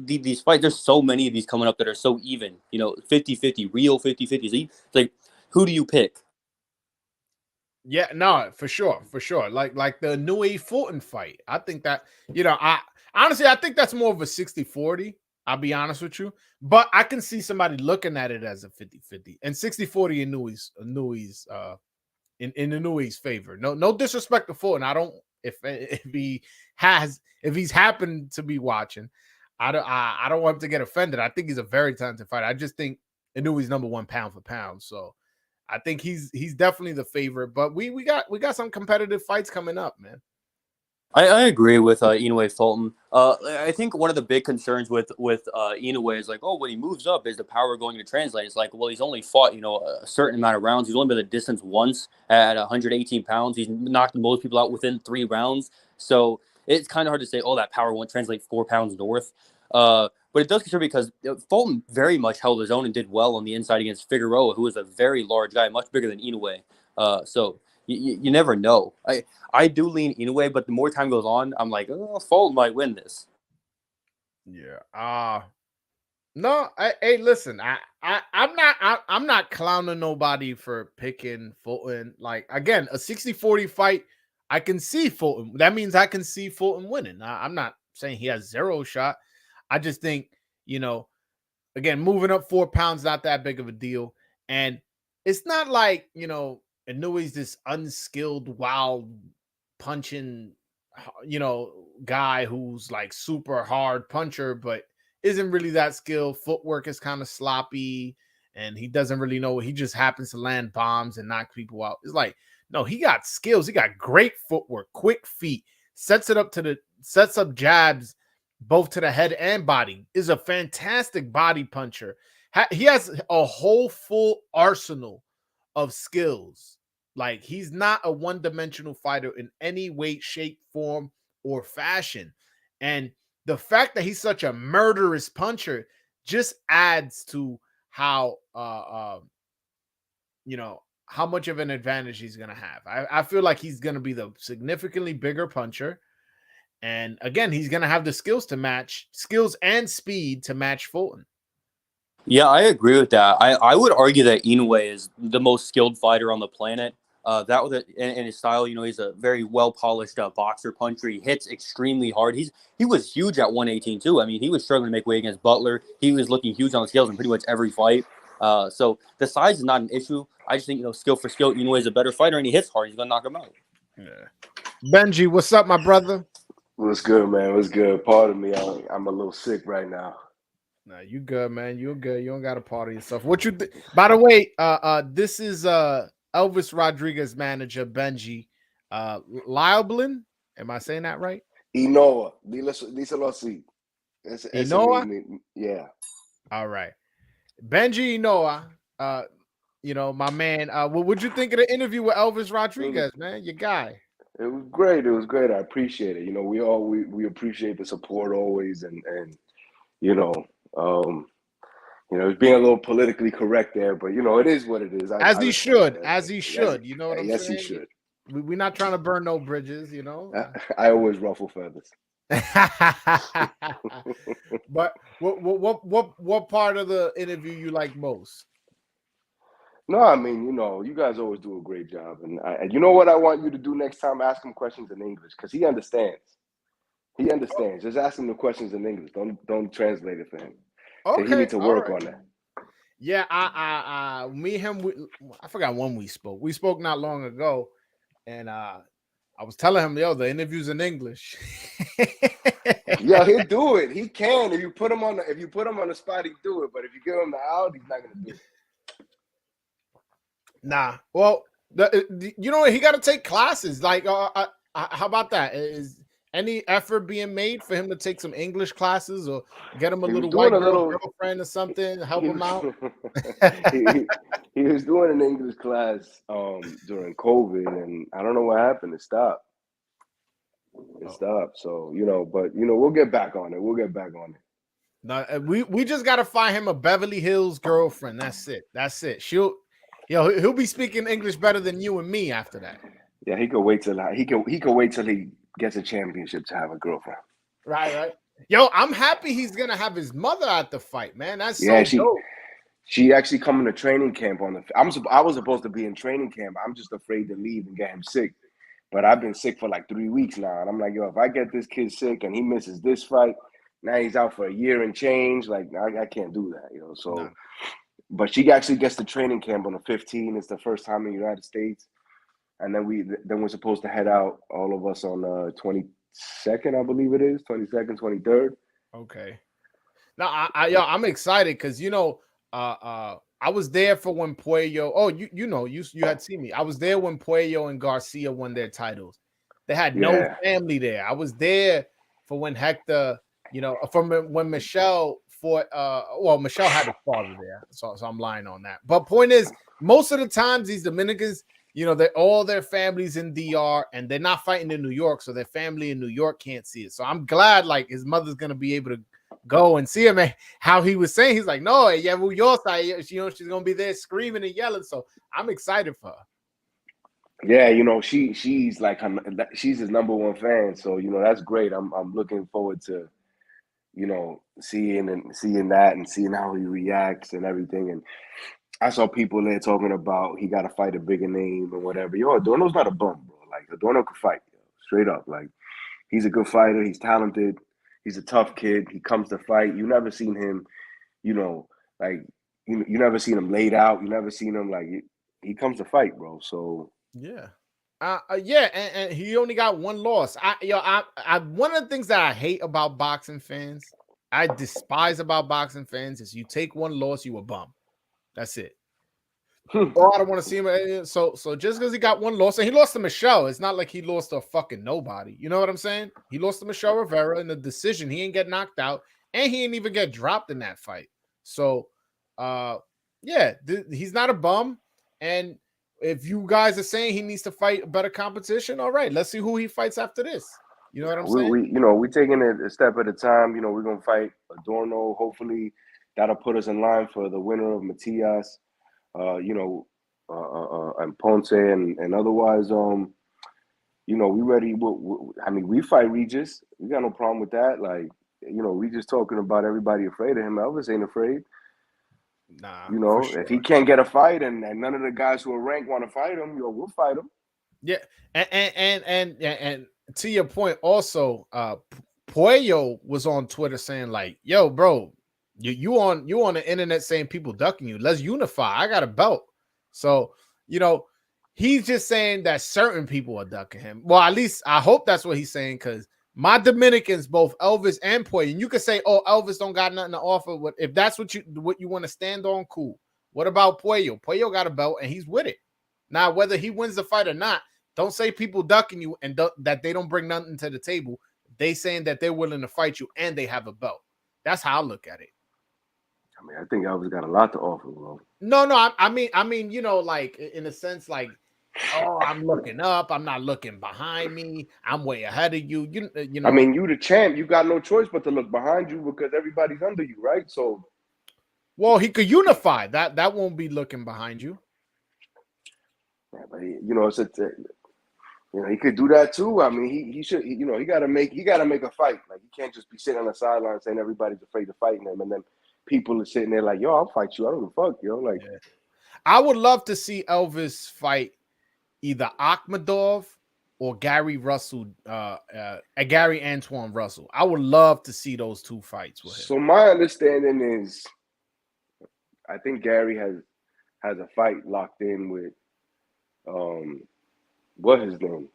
these fights, there's so many of these coming up that are so even. 50-50, real 50-50. It's like, who do you pick? Yeah, no, for sure. Like the Nui Fulton fight. I think that, I think that's more of a 60-40. I'll be honest with you. But I can see somebody looking at it as a 50-50 and 60-40 in Nui's in the Nui's favor. No disrespect to Fulton. I don't if he's happened to be watching. I don't want him to get offended. I think he's a very talented fighter. I just think Inouye's number one pound for pound. So I think he's definitely the favorite. But we got some competitive fights coming up, man. I agree with Inoue Fulton. I think one of the big concerns with Inoue is like, oh, when he moves up, is the power going to translate? It's like, well, he's only fought a certain amount of rounds. He's only been the distance once at 118 pounds. He's knocked most people out within 3 rounds. So it's kind of hard to say, oh, that power won't translate 4 pounds north. But it does concern because Fulton very much held his own and did well on the inside against Figueroa, who is a very large guy, much bigger than Inoue. So you never know. I do lean Inoue, but the more time goes on, I'm like, oh, Fulton might win this. Yeah. No. Hey, listen. I'm not clowning nobody for picking Fulton. Like, again, a 60-40 fight. I can see Fulton. That means I can see Fulton winning. I'm not saying he has 0 shot. I just think, again, moving up 4 pounds, not that big of a deal. And it's not like, Inouye's this unskilled, wild punching, guy who's like super hard puncher, but isn't really that skilled. Footwork is kind of sloppy, and he doesn't really know. He just happens to land bombs and knock people out. It's like, no, he got skills. He got great footwork, quick feet, sets up jabs both to the head and body. Is a fantastic body puncher. He has a whole full arsenal of skills. Like, he's not a one-dimensional fighter in any way, shape, form, or fashion. And the fact that he's such a murderous puncher just adds to how how much of an advantage he's gonna have. I feel like he's gonna be the significantly bigger puncher. And again, he's gonna have the skills and speed to match Fulton. Yeah, I agree with that. I would argue that Inoue is the most skilled fighter on the planet. That was in his style. He's a very well polished boxer puncher. He hits extremely hard. He was huge at 118 too. I mean, he was struggling to make weight against Butler. He was looking huge on the scales in pretty much every fight. So the size is not an issue. I just think skill for skill, Inoue is a better fighter, and he hits hard. He's gonna knock him out. Yeah. Benji, what's up, my brother? What's good, man? What's good? Pardon me, I'm a little sick right now. Nah, you good, man. You good. You don't got to party yourself. What you? By the way, this is Elvis Rodriguez manager Benji Lileblin. Am I saying that right? Inoue, díselo así. Inoue? Yeah. All right, Benji Inoue. My man. What would you think of the interview with Elvis Rodriguez, man? Your guy. It was great. It was great. I appreciate it. We appreciate the support always, and he's being a little politically correct there, but it is what it is. As he should. You know what I'm saying? Yes, he should. We're not trying to burn no bridges, I always ruffle feathers. But what part of the interview you like most? No, I mean, you guys always do a great job, and you know what I want you to do next time? Ask him questions in English, because he understands. He understands. Just ask him the questions in English. Don't translate it for him. Okay, he needs to work on that. Yeah, me and him. I forgot when we spoke. We spoke not long ago, and I was telling him, the interview's in English. Yeah, he'll do it. He can. If you put him on the spot, he do it. But if you give him the out, he's not gonna do it. Nah. Well, he got to take classes. Like, how about that? Is any effort being made for him to take some English classes or get him a little girlfriend or something, help him out? he was doing an English class during COVID, and I don't know what happened. It stopped. So, but we'll get back on it. No, we just got to find him a Beverly Hills girlfriend. That's it. He'll be speaking English better than you and me after that. Yeah, he could wait till he gets a championship to have a girlfriend. Right. Yo, I'm happy he's gonna have his mother at the fight, man. That's dope. She actually coming to training camp I was supposed to be in training camp. I'm just afraid to leave and get him sick. But I've been sick for like 3 weeks now, and I'm like, if I get this kid sick and he misses this fight, now he's out for a year and change. Like, I can't do that, So, no. But she actually gets to training camp on the 15th. It's the first time in the United States. and then we're supposed to head out, all of us, on 22nd, I believe it is, 22nd, 23rd. Okay. Now, I'm excited because I was there for when Puello. Oh, you had seen me. I was there when Puello and Garcia won their titles. They had no family there. I was there for when Hector, from when Michelle fought. Michelle had his father there, so I'm lying on that. But point is, most of the times these Dominicans, all their families in DR, and they're not fighting in New York, so their family in New York can't see it. So I'm glad, like, his mother's gonna be able to go and see him. And how he was saying, he's like, no, yeah, well, your side, she's gonna be there screaming and yelling. So I'm excited for her. Yeah, she's like she's his number one fan. So that's great. I'm looking forward to seeing that and seeing how he reacts and everything. And I saw people there talking about he got to fight a bigger name and whatever. Adorno's not a bum, bro. Like, Adorno can fight, straight up. Like, he's a good fighter. He's talented. He's a tough kid. He comes to fight. You never seen him, like, you never seen him laid out. You never seen him, like, he comes to fight, bro. So yeah. And he only got one loss. One of the things that I hate about boxing fans, I despise about boxing fans, is you take one loss, you a bum. That's it. I don't want to see him. So just because he got one loss, and he lost to Michelle, it's not like he lost to a fucking nobody. You know what I'm saying? He lost to Michelle Rivera in the decision. He ain't get knocked out, and he ain't even get dropped in that fight. So, he's not a bum. And if you guys are saying he needs to fight a better competition, all right, let's see who he fights after this. You know what I'm saying? We taking it a step at a time. We're gonna fight Adorno. Hopefully, that'll put us in line for the winner of Matias, and Ponce, and otherwise, we ready. We fight Regis. We got no problem with that. Like, we just talking about everybody afraid of him. Elvis ain't afraid. Nah, if he can't get a fight and none of the guys who are ranked want to fight him, we'll fight him. Yeah, and to your point, also, Puello was on Twitter saying, like, "Yo, bro, you on the internet saying people ducking you. Let's unify. I got a belt." So he's just saying that certain people are ducking him. Well, at least I hope that's what he's saying, because my Dominicans, both Elvis and Puello, and you could say, "Oh, Elvis don't got nothing to offer." If that's what you want to stand on, cool. What about Puello? Puello got a belt and he's with it. Now, whether he wins the fight or not, don't say people ducking you and that they don't bring nothing to the table. They saying that they're willing to fight you and they have a belt. That's how I look at it. I mean, I think Elvis got a lot to offer, bro. No, I mean, like, in a sense, like, oh, I'm looking up. I'm not looking behind me. I'm way ahead of you. You know. I mean, you the champ. You got no choice but to look behind you because everybody's under you, right? So, well, he could unify. That won't be looking behind you. Yeah, but he could do that too. I mean, he should. He got to make a fight. Like, he can't just be sitting on the sideline saying everybody's afraid to fight him, and then people are sitting there like, "Yo, I'll fight you. I don't give a fuck, yo." Like, I would love to see Elvis fight either Akhmadov or Gary Russell, Gary Antoine Russell. I would love to see those two fights with him. So my understanding is, I think Gary has a fight locked in with, what's his name?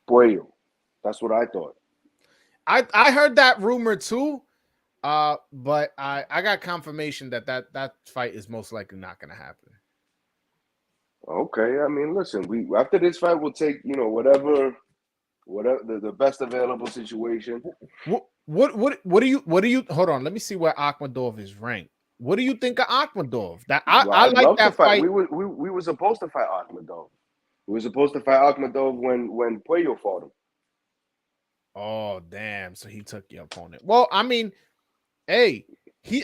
Puello. That's what I thought. I heard that rumor too, but I got confirmation that fight is most likely not going to happen. Okay, I mean, listen, after this fight, we'll take whatever the best available situation. What do you hold on? Let me see where Akhmadov is ranked. What do you think of Akhmadov? I like that fight. We were supposed to fight Akhmadov. We were supposed to fight Akhmadov when Puello fought him. Oh, damn! So he took your opponent. Well, I mean, hey,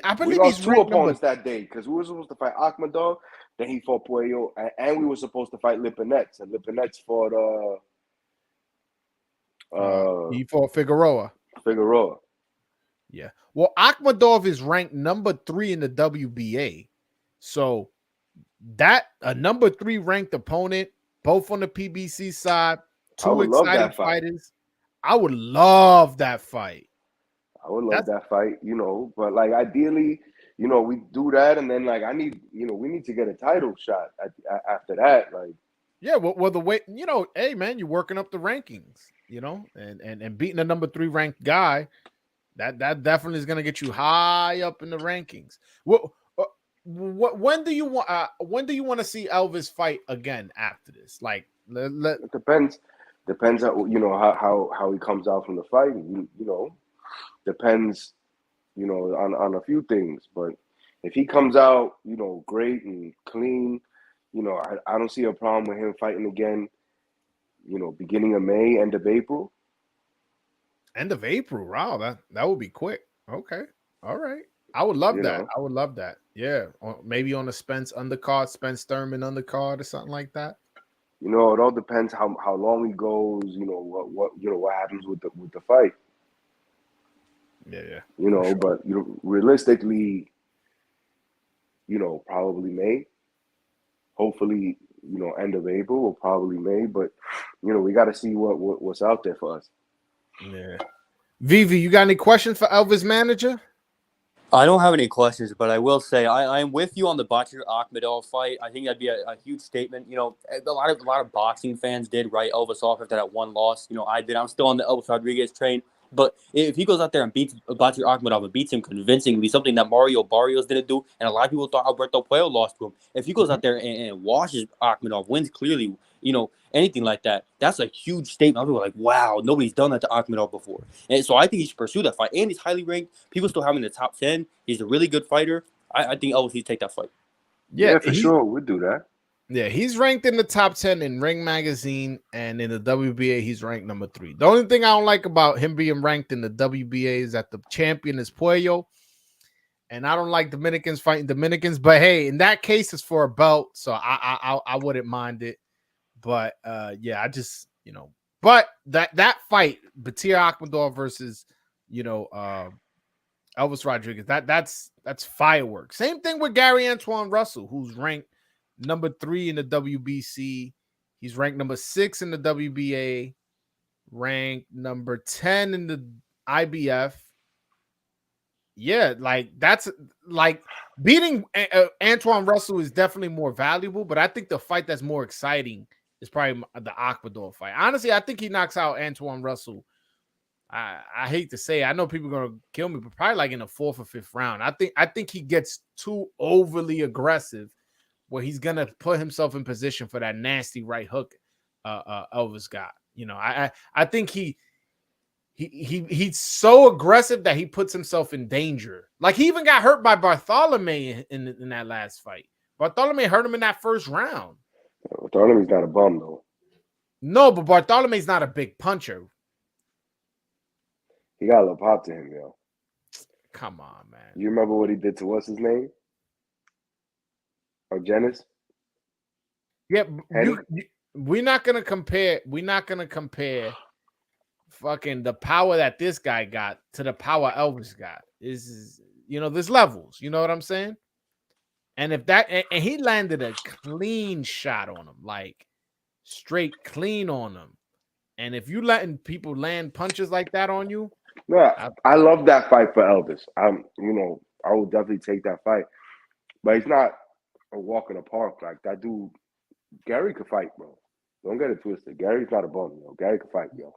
I believe we he's lost two opponents that day because we were supposed to fight Akhmadov, then he fought Puello, and we were supposed to fight Lipinets, and Lipinets fought he fought Figueroa. Yeah. Well, Akhmadov is ranked number 3 in the WBA. So that a number 3 ranked opponent, both on the PBC side, two exciting fighters. I would love that fight. I would love that fight, but like ideally, we do that, and then like we need to get a title shot after that, like. Yeah, well, the way hey man, you're working up the rankings, and beating a number 3 ranked guy, that definitely is gonna get you high up in the rankings. When do you want to see Elvis fight again after this? Like, It depends. Depends on how he comes out from the fight. Depends on a few things. But if he comes out great and clean, I don't see a problem with him fighting again. Beginning of May, end of April. End of April. Wow, that would be quick. Okay, all right. I would love that. I would love that. Yeah, or maybe on a Spence undercard, Spence Thurman undercard, or something like that. It all depends how long he goes. What happens with the fight. Yeah. Sure. But realistically, probably May. Hopefully, end of April or probably May. But we got to see what's out there for us. Yeah. Vivi, you got any questions for Elvis manager? I don't have any questions, but I will say I'm with you on the Bakir Akhmedov fight. I think that'd be a huge statement. A lot of boxing fans did write Elvis off after that one loss. I did. I'm still on the Elvis Rodriguez train. But if he goes out there and beats Bakir Akhmedov and beats him convincingly, something that Mario Barrios didn't do, and a lot of people thought Alberto Puello lost to him. If he goes out there and washes Akhmedov, wins clearly, anything like that, that's a huge statement. People are like, wow, nobody's done that to Akhmedov before. And so I think he should pursue that fight. And he's highly ranked. People still have him in the top 10. He's a really good fighter. I think Elvis needs to take that fight. Yeah, for sure. We'll do that. Yeah, he's ranked in the top 10 in Ring Magazine, and in the WBA, he's ranked number 3. The only thing I don't like about him being ranked in the WBA is that the champion is Puello, and I don't like Dominicans fighting Dominicans. But hey, in that case, it's for a belt, so I wouldn't mind it. But yeah, I just but that fight, Batir Akhmedov versus Elvis Rodriguez, that's fireworks. Same thing with Gary Antoine Russell, who's ranked number 3 in the WBC. He's ranked number 6 in the WBA, ranked number 10 in the IBF. Yeah, that's beating Antoine Russell is definitely more valuable, but I think the fight that's more exciting is probably the Akhmedov fight. Honestly, I think he knocks out Antoine Russell. I hate to say it. I know people are gonna kill me, but probably in the 4th or 5th round. I think he gets too overly aggressive, where he's gonna put himself in position for that nasty right hook Elvis got. I think he's so aggressive that he puts himself in danger. Like, he even got hurt by Bartholomew in that last fight. Bartholomew hurt him in that first round. Bartholomew's not a bum though. No, but Bartholomew's not a big puncher. He got a little pop to him, yo. Come on, man. You remember what he did to what's his name? Genis? Yeah, we're not gonna compare. We're not gonna compare fucking the power that this guy got to the power Elvis got. There's levels. You know what I'm saying? And if that and he landed a clean shot on him, like straight clean on him. And if you letting people land punches like that on you, I love that fight for Elvis. I will definitely take that fight, but he's not a walk in the park like that dude. Gary could fight, bro. Don't get it twisted. Gary's not a bum, yo. Gary could fight, yo.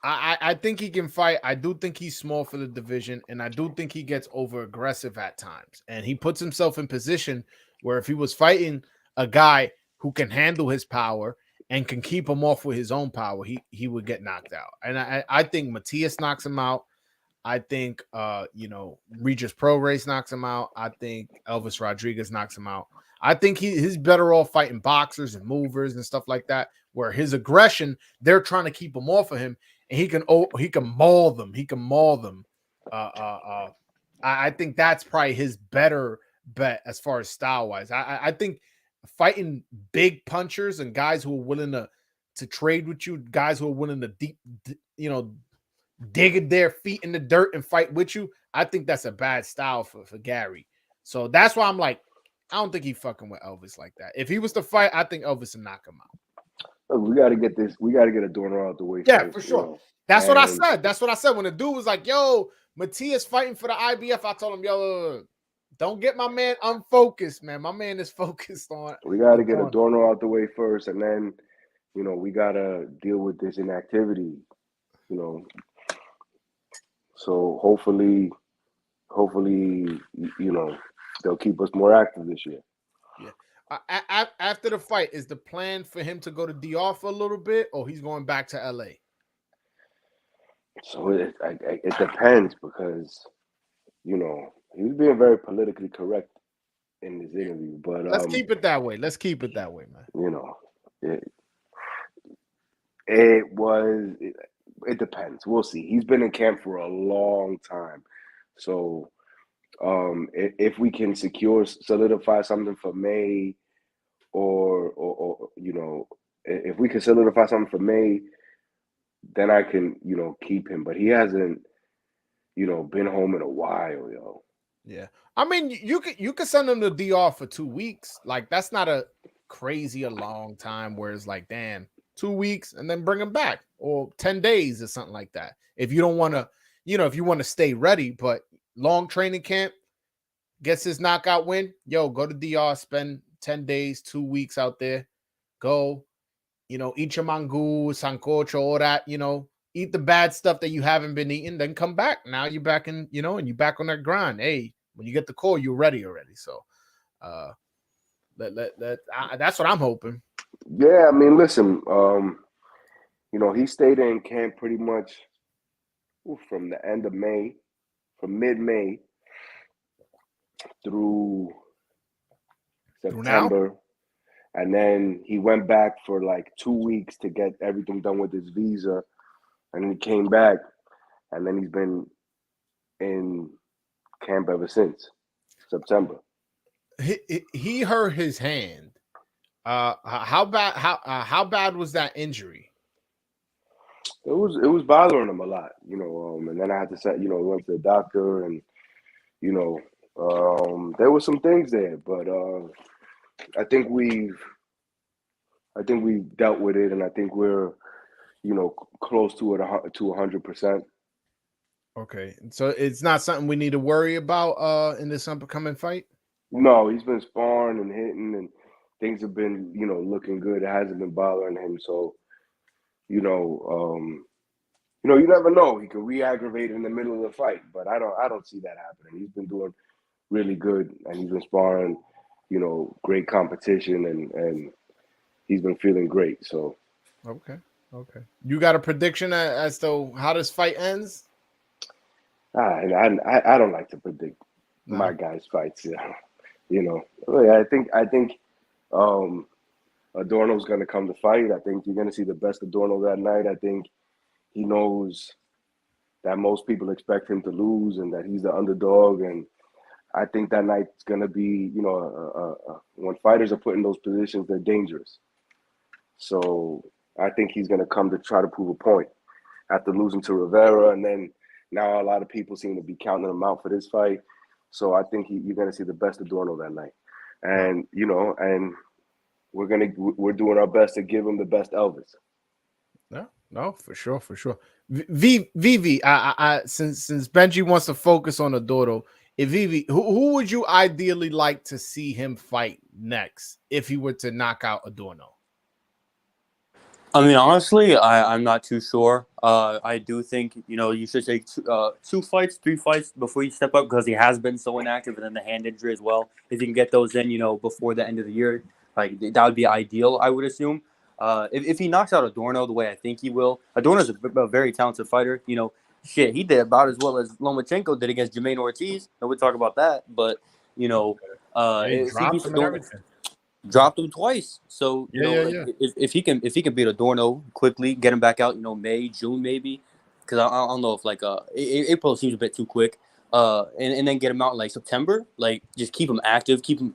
I think he can fight. I do think he's small for the division, and I do think he gets over aggressive at times. And he puts himself in position where if he was fighting a guy who can handle his power and can keep him off with his own power, he would get knocked out. And I think Matias knocks him out. I think Regis Prograis knocks him out. I think Elvis Rodriguez knocks him out. I think he's better off fighting boxers and movers and stuff like that, where his aggression, they're trying to keep him off of him, and he can maul them. He can maul them. I think that's probably his better bet as far as style wise. I think fighting big punchers and guys who are willing to trade with you, guys who are willing to dig their feet in the dirt and fight with you, I think that's a bad style for Gary. So that's why I'm like, I don't think he's fucking with Elvis like that. If he was to fight, I think Elvis would knock him out. We got to get this. We got to get a Dorner out the way. Yeah, for sure. That's what I said. That's what I said. When the dude was like, yo, Matias fighting for the IBF, I told him, yo, don't get my man unfocused, man. My man is focused on. We got to get a Dorner out the way first, and then we gotta deal with this inactivity. So hopefully, they'll keep us more active this year. Yeah. After the fight, is the plan for him to go to DR for a little bit, or he's going back to LA? So it depends because he's being very politically correct in this interview, but let's keep it that way. Let's keep it that way, man. It depends. We'll see. He's been in camp for a long time, so if we can solidify something for May, or if we can solidify something for May, then I can keep him. But he hasn't been home in a while, yo. Yeah, I mean, you could send him to DR for 2 weeks. Like, that's not a crazy a long time where it's like, damn, 2 weeks and then bring him back, or 10 days or something like that. If you don't want to, if you want to stay ready, but long training camp, gets his knockout win, go to DR, spend 10 days, 2 weeks out there, go, eat your mango, sancocho, all that, eat the bad stuff that you haven't been eating, then come back. Now you're back in, and you're back on that grind. Hey, when you get the call, you're ready already. So that's what I'm hoping. Yeah, I mean, listen, he stayed in camp pretty much from the end of May, from mid-May through September. And then he went back for like 2 weeks to get everything done with his visa. And then he came back, and then he's been in camp ever since September. He hurt his hand. How bad was that injury? It was bothering him a lot, and then I had to say, we went to the doctor, and there were some things there, but I think we've dealt with it, and I think we're close to it to 100%. Okay, so it's not something we need to worry about in this upcoming fight. No, he's been sparring and hitting, and things have been looking good. It hasn't been bothering him, so you never know. He could re-aggravate in the middle of the fight, but I don't see that happening. He's been doing really good, and he's been sparring, great competition, and he's been feeling great. So okay. You got a prediction as to how this fight ends? I don't like to predict my guys' fights. I think Adorno's going to come to fight. I think you're going to see the best Adorno that night. I think he knows that most people expect him to lose and that he's the underdog. And I think that night's going to be, when fighters are put in those positions, they're dangerous. So I think he's going to come to try to prove a point after losing to Rivera. And then now a lot of people seem to be counting him out for this fight. So I think you're going to see the best Adorno that night. And, and we're doing our best to give him the best Elvis. No, for sure. Vivi, since Benji wants to focus on Adorno, Vivi, who would you ideally like to see him fight next if he were to knock out Adorno? I mean, honestly, I'm not too sure. I do think, you should take 3 fights before you step up, because he has been so inactive, and then the hand injury as well. If you can get those in, before the end of the year, like, that would be ideal, I would assume. If he knocks out Adorno the way I think he will, Adorno's a very talented fighter. He did about as well as Lomachenko did against Jermaine Ortiz. And we'll talk about that. But, He dropped him and everything. Dropped him twice. So if he can beat Adorno quickly, get him back out, May, June maybe, because I don't know if April seems a bit too quick. And then get him out in September. Just keep him active, keep him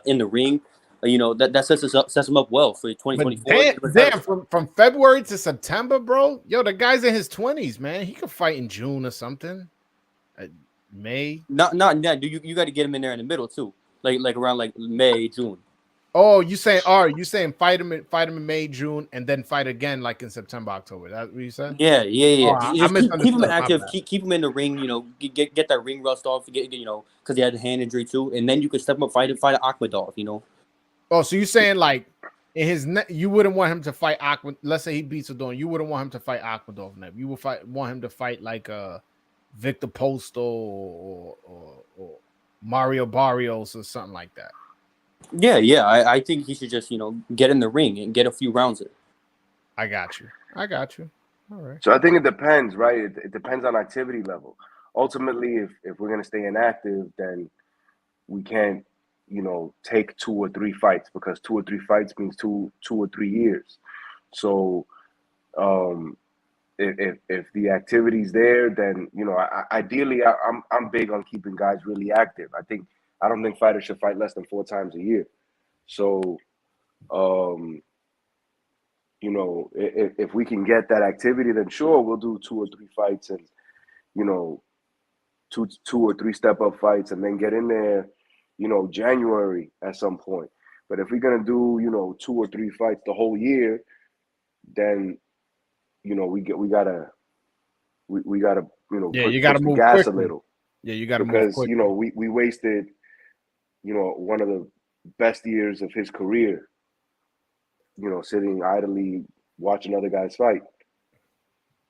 in the ring. That sets him up well for 2024. Damn, from February to September, bro. Yo, the guy's in his 20s, man. He could fight in June or something. May. Not. You got to get him in there in the middle too, like around May, June. Oh, you saying fight him in May, June, and then fight again in September, October. That's what you said? Yeah. Oh, keep him active. Keep him in the ring. Get that ring rust off. Because he had a hand injury too, and then you can step him up, fight Akhmedov. Oh, so you're saying in his you wouldn't want him to fight Aqua. Let's say he beats Adorn, you wouldn't want him to fight Aquadov next. You would want him to fight like Victor Posto or Mario Barrios or something like that. Yeah. I think he should just get in the ring and get a few rounds in. I got you. All right. So I think it depends, right? It depends on activity level. Ultimately, if we're gonna stay inactive, then we can't, take 2 or 3 fights, because 2 or 3 fights means 2 or 3 years. So, if the activity's there, then ideally, I'm big on keeping guys really active. I don't think fighters should fight less than 4 times a year. So, if we can get that activity, then sure, we'll do 2 or 3 fights, and 2 or 3 step up fights, and then get in there, January at some point. But if we're gonna do 2 or 3 fights the whole year, then we gotta you gotta push the move gas quickly. a little. Yeah, you gotta because move quickly. we wasted one of the best years of his career, sitting idly watching other guys fight.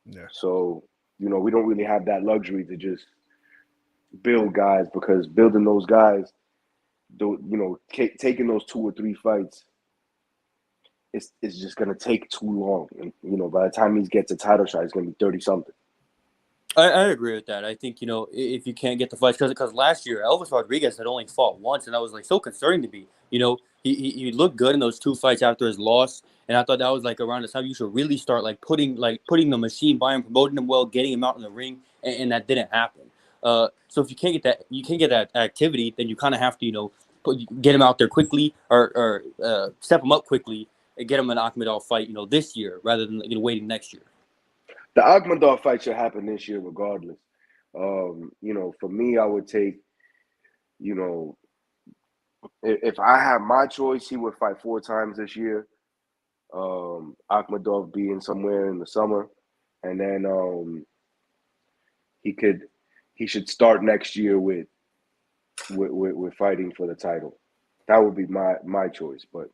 Yeah. So we don't really have that luxury to just build guys, because building those guys, taking those 2 or 3 fights, it's just gonna take too long. And by the time he gets a title shot, he's gonna be 30 something. I agree with that. I think if you can't get the fights, because last year Elvis Rodriguez had only fought once, and that was so concerning to me. He looked good in those 2 fights after his loss, and I thought that was around the time you should really start putting the machine by him, promoting him well, getting him out in the ring, and that didn't happen. So if you can't get that activity, then you kind of have to get him out there quickly or step him up quickly and get him an Akhmedov fight this year rather than waiting next year. The Akhmedov fight should happen this year regardless. For me, I would take, if I had my choice, he would fight 4 times this year. Akhmedov being somewhere in the summer, and then he should start next year with fighting for the title. That would be my choice, but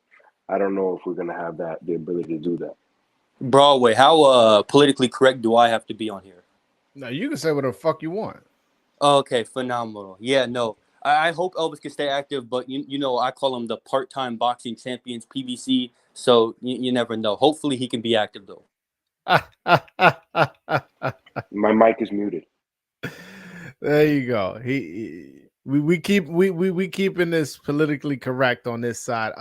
I don't know if we're gonna have the ability to do that. Broadway, how politically correct do I have to be on here? No, you can say whatever the fuck you want. Okay, phenomenal. Yeah, no. I hope Elvis can stay active, but I call him the part-time boxing champions, PBC, so you never know. Hopefully he can be active, though. My mic is muted. There you go. We keeping this politically correct on this side.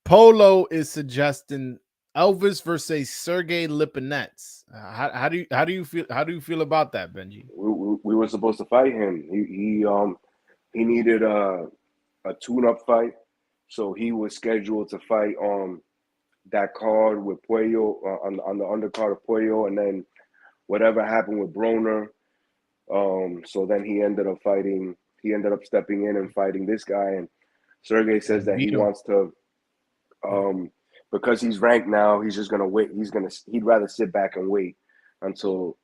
Polo is suggesting Elvis versus Sergey Lipinets. How do you feel about that, Benji? We were supposed to fight him. He needed a tune-up fight, so he was scheduled to fight on that card with Puello, on the undercard of Puello, and then whatever happened with Broner. So then he ended up stepping in and fighting this guy, and Sergey says that he wants to, because he's ranked now, he's just gonna wait. He'd rather sit back and wait until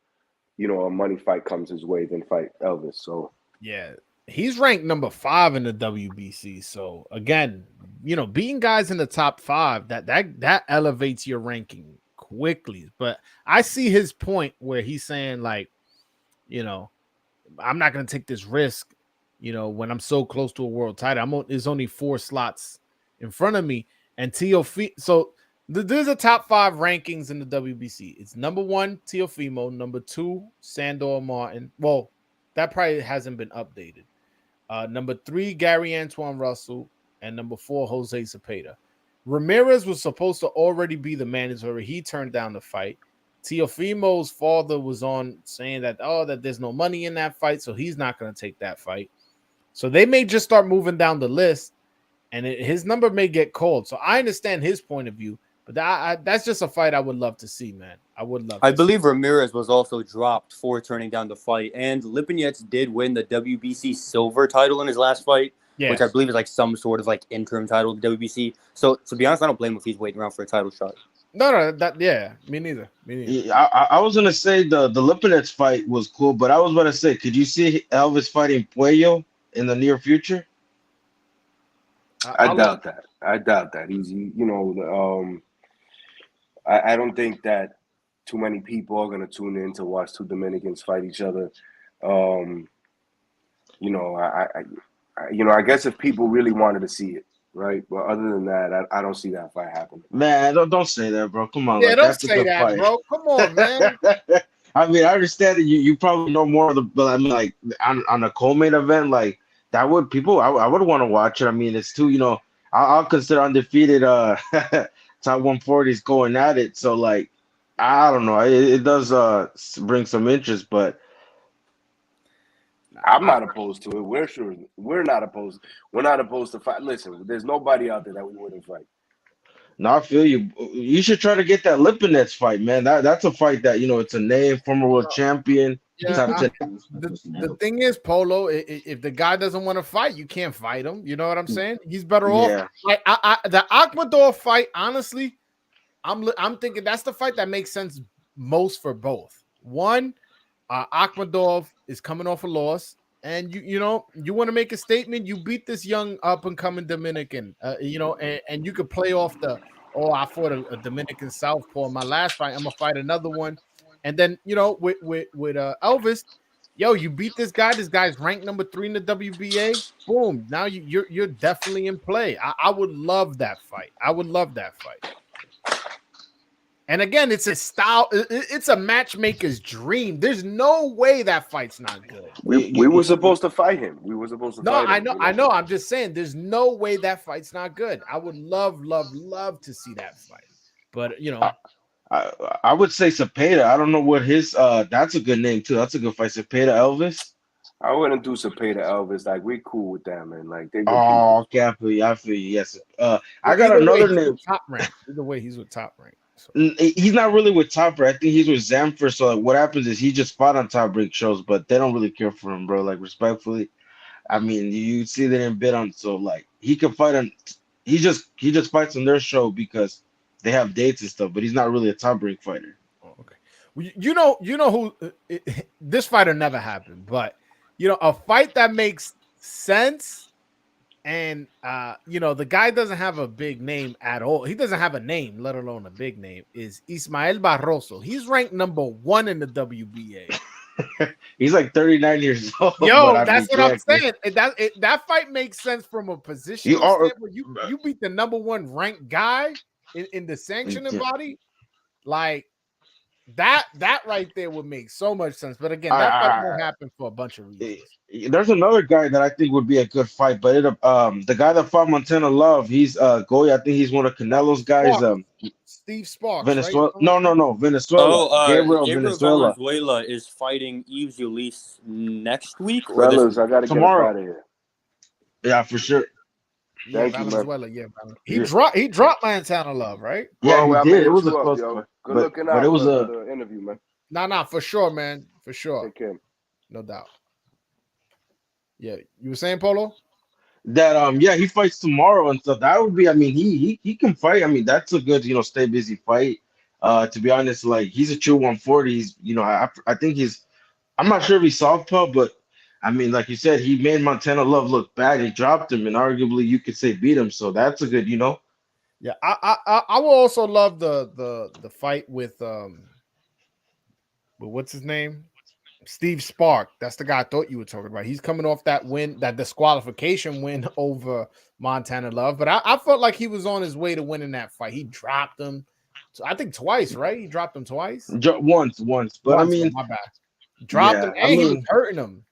a money fight comes his way than fight Elvis. So yeah, he's ranked number 5 in the WBC. So again, beating guys in the top 5, that elevates your ranking quickly. But I see his point where he's saying I'm not going to take this risk, when I'm so close to a world title. There's only 4 slots in front of me, and Teofimo. So there's a top 5 rankings in the WBC. It's number 1 Teofimo, number 2 Sandor Martin. Well, that probably hasn't been updated. Number 3 Gary Antoine Russell, and number 4 Jose Zepeda. Ramirez was supposed to already be the mandatory. He turned down the fight. Teofimo's father was on saying that there's no money in that fight, so he's not going to take that fight. So they may just start moving down the list, and his number may get called. So I understand his point of view, but that's just a fight I would love to see, man. I would love. I believe Ramirez was also dropped for turning down the fight, and Lipinets did win the WBC silver title in his last fight, which I believe is some sort of interim title of the WBC. So to be honest, I don't blame him if he's waiting around for a title shot. No, me neither. Yeah, I was gonna say the Lipinets fight was cool, but I was gonna say, could you see Elvis fighting Puello in the near future? I doubt that. I doubt that. I don't think that too many people are gonna tune in to watch two Dominicans fight each other. I guess if people really wanted to see it, right? But other than that, I don't see that fight happening. Man, don't say that, bro. Come on, Yeah, like don't that's a say good that, fight. bro. Come on, man. I mean, I understand that you probably know more of the, but I mean, like on a co-main event, like that would people I would want to watch it. I mean, it's too, I'll consider undefeated top 140s going at it. So like, I don't know, it does bring some interest, but I'm not opposed to it. We're not opposed. We're not opposed to fight. Listen, there's nobody out there that we wouldn't fight. no, I feel you. You should try to get that Lipinets fight, man. That's a fight that it's a name, former world champion. Yeah, the thing is, Polo, if the guy doesn't want to fight, you can't fight him. You know what I'm saying? He's better off. Yeah. Like the Akhmadov fight, honestly, I'm thinking that's the fight that makes sense most for both. One, Akhmadov is coming off a loss, and you want to make a statement. You beat this young up and coming Dominican, and you could play off I fought a Dominican southpaw in my last fight. I'm gonna fight another one, and then with Elvis, you beat this guy. This guy's ranked number 3 in the WBA. Boom! Now you're definitely in play. I would love that fight. I would love that fight. And again, it's a style. It's a matchmaker's dream. There's no way that fight's not good. We were supposed to fight him. We were supposed to. No, fight him, I know. I'm just saying, there's no way that fight's not good. I would love to see that fight. But I would say Cepeda. I don't know what his. That's a good name too. That's a good fight. Cepeda Elvis. I wouldn't do Cepeda Elvis. Like, we cool with them, man. Like, they good Oh, okay, I feel you. Yes. I got another name. Top Rank. Either way, he's with Top Rank. So. He's not really with Top Rank. I think he's with Zamfir. So like, what happens is he just fought on Top Rank shows, but they don't really care for him, bro. Like, respectfully, I mean, you see they didn't bid on. So like, he can fight on. He just fights on their show because they have dates and stuff. But he's not really a Top Rank fighter. Oh, okay. Well, you know who this fighter never happened, but a fight that makes sense. And the guy doesn't have a big name at all. He doesn't have a name, let alone a big name. Is Ismael Barroso? He's ranked number 1 in the WBA. He's like 39 years old. That's what I'm saying. That fight makes sense from a position. You beat the number 1 ranked guy in the sanctioning body, like that right there would make so much sense. But again, that fight won't happen for a bunch of reasons. There's another guy that I think would be a good fight, but the guy that fought Montana Love, he's Goya. I think he's one of Canelo's guys. Steve Sparks, Venezuela. Right? No, Venezuela. Gabriel Venezuela. Valenzuela is fighting Yves Ulysse next week or Fellas, I gotta tomorrow. Get out of here. Yeah, for sure. Thank you, man. He dropped Montana Love, right? Yeah, Bro, he did. It was a up, close yo. one. Good looking out. But it was the interview, man. Nah, for sure, man. For sure. Take care. No doubt. Yeah, you were saying, Polo? That he fights tomorrow and stuff. That would be, I mean, he can fight. I mean, that's a good, stay busy fight. To be honest, like he's a true 140. He's, I think I'm not sure if he's southpaw, but I mean, like you said, he made Montana Love look bad. He dropped him, and arguably you could say beat him. So that's a good, Yeah, I will also love the fight with what's his name? Steve Spark. That's the guy I thought you were talking about. He's coming off that win, that disqualification win over Montana Love. But I felt like he was on his way to winning that fight. He dropped him, I think twice, right? He dropped him twice. Once. But I mean, my bad. Dropped him, and he was hurting him.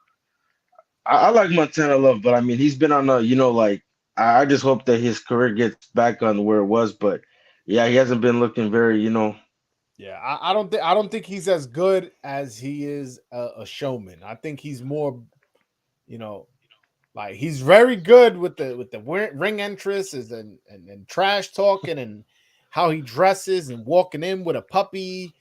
I like Montana Love, but I mean, he's been on a, like I just hope that his career gets back on where it was. But yeah, he hasn't been looking very, Yeah, I don't think he's as good as he is a showman. I think he's more, like he's very good with the ring entrances and trash talking and how he dresses and walking in with a puppy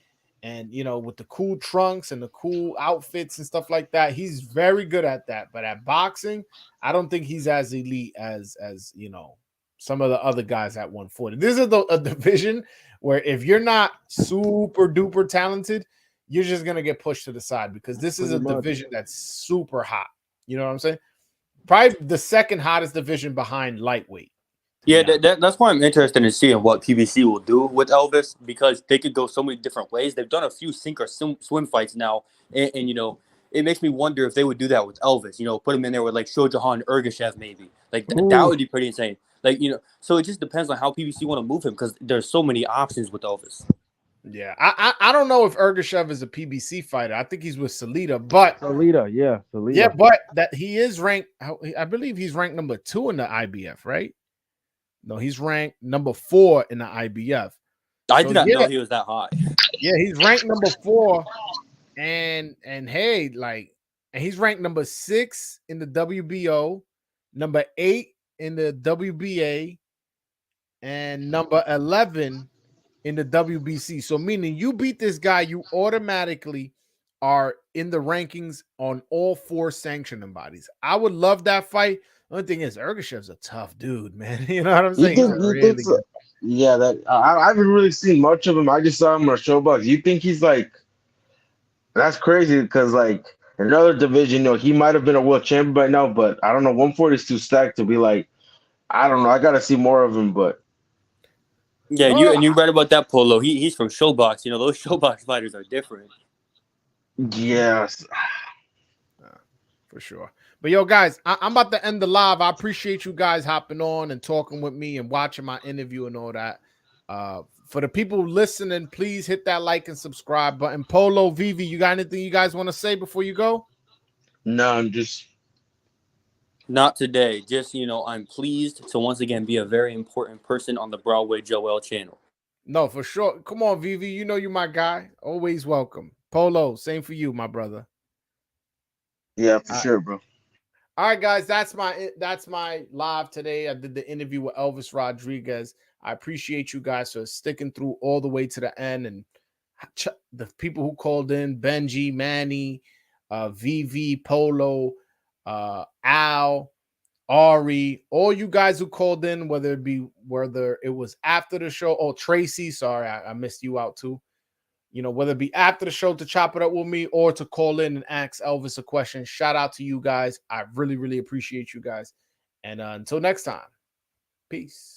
and with the cool trunks and the cool outfits and stuff like that. He's very good at that. But at boxing, I don't think he's as elite as some of the other guys at 140. This is a division where if you're not super duper talented, you're just gonna get pushed to the side because this is a division that's super hot. You know what I'm saying? Probably the second hottest division behind lightweight. Yeah, that's why I'm interested in seeing what PBC will do with Elvis, because they could go so many different ways. They've done a few sink or swim fights now, and you know, it makes me wonder if they would do that with Elvis. You know, put him in there with like Shojahan Ergashev maybe. Like that would be pretty insane. Like, you know, so it just depends on how PBC want to move him, because there's so many options with Elvis. Yeah, I don't know if Ergashev is a PBC fighter. I think he's with Salita, but Salita. but that he is ranked. I believe he's ranked number 2 in the IBF, right? No, he's ranked number 4 in the IBF. I did not know he was that high. Yeah, he's ranked number 4, and hey, like, and he's ranked number 6 in the WBO, number 8 in the WBA, and number 11 in the WBC. So meaning you beat this guy, you automatically are in the rankings on all 4 sanctioning bodies. I would love that fight. The only thing is, Ergashev's a tough dude, man. You know what I'm saying? Yeah, that I haven't really seen much of him. I just saw him on Showbox. You think he's like? That's crazy, because like another division, you know, he might have been a world champion by now, but I don't know. 140 is too stacked to be like. I don't know. I got to see more of him, but. Yeah, you read about that, Polo. He's from Showbox. You know, those Showbox fighters are different. Yes. For sure. But yo, guys, I'm about to end the live. I appreciate you guys hopping on and talking with me and watching my interview and all that. For the people listening, please hit that like and subscribe button. Polo, Vivi, you got anything you guys want to say before you go? No, I'm just. Not today. Just, you know, I'm pleased to once again be a very important person on the Broadway Joel channel. No, for sure. Come on, Vivi. You know you're my guy. Always welcome. Polo, same for you, my brother. Yeah, for sure, bro. All right, guys, that's my live today. I did the interview with Elvis Rodriguez. I appreciate you guys for sticking through all the way to the end, and the people who called in: Benji, Manny, VV, Polo, Al, Ari, all you guys who called in, whether it was after the show. Oh, Tracy, sorry, I missed you out too. You know, whether it be after the show to chop it up with me or to call in and ask Elvis a question. Shout out to you guys. I really, really appreciate you guys. And until next time, peace.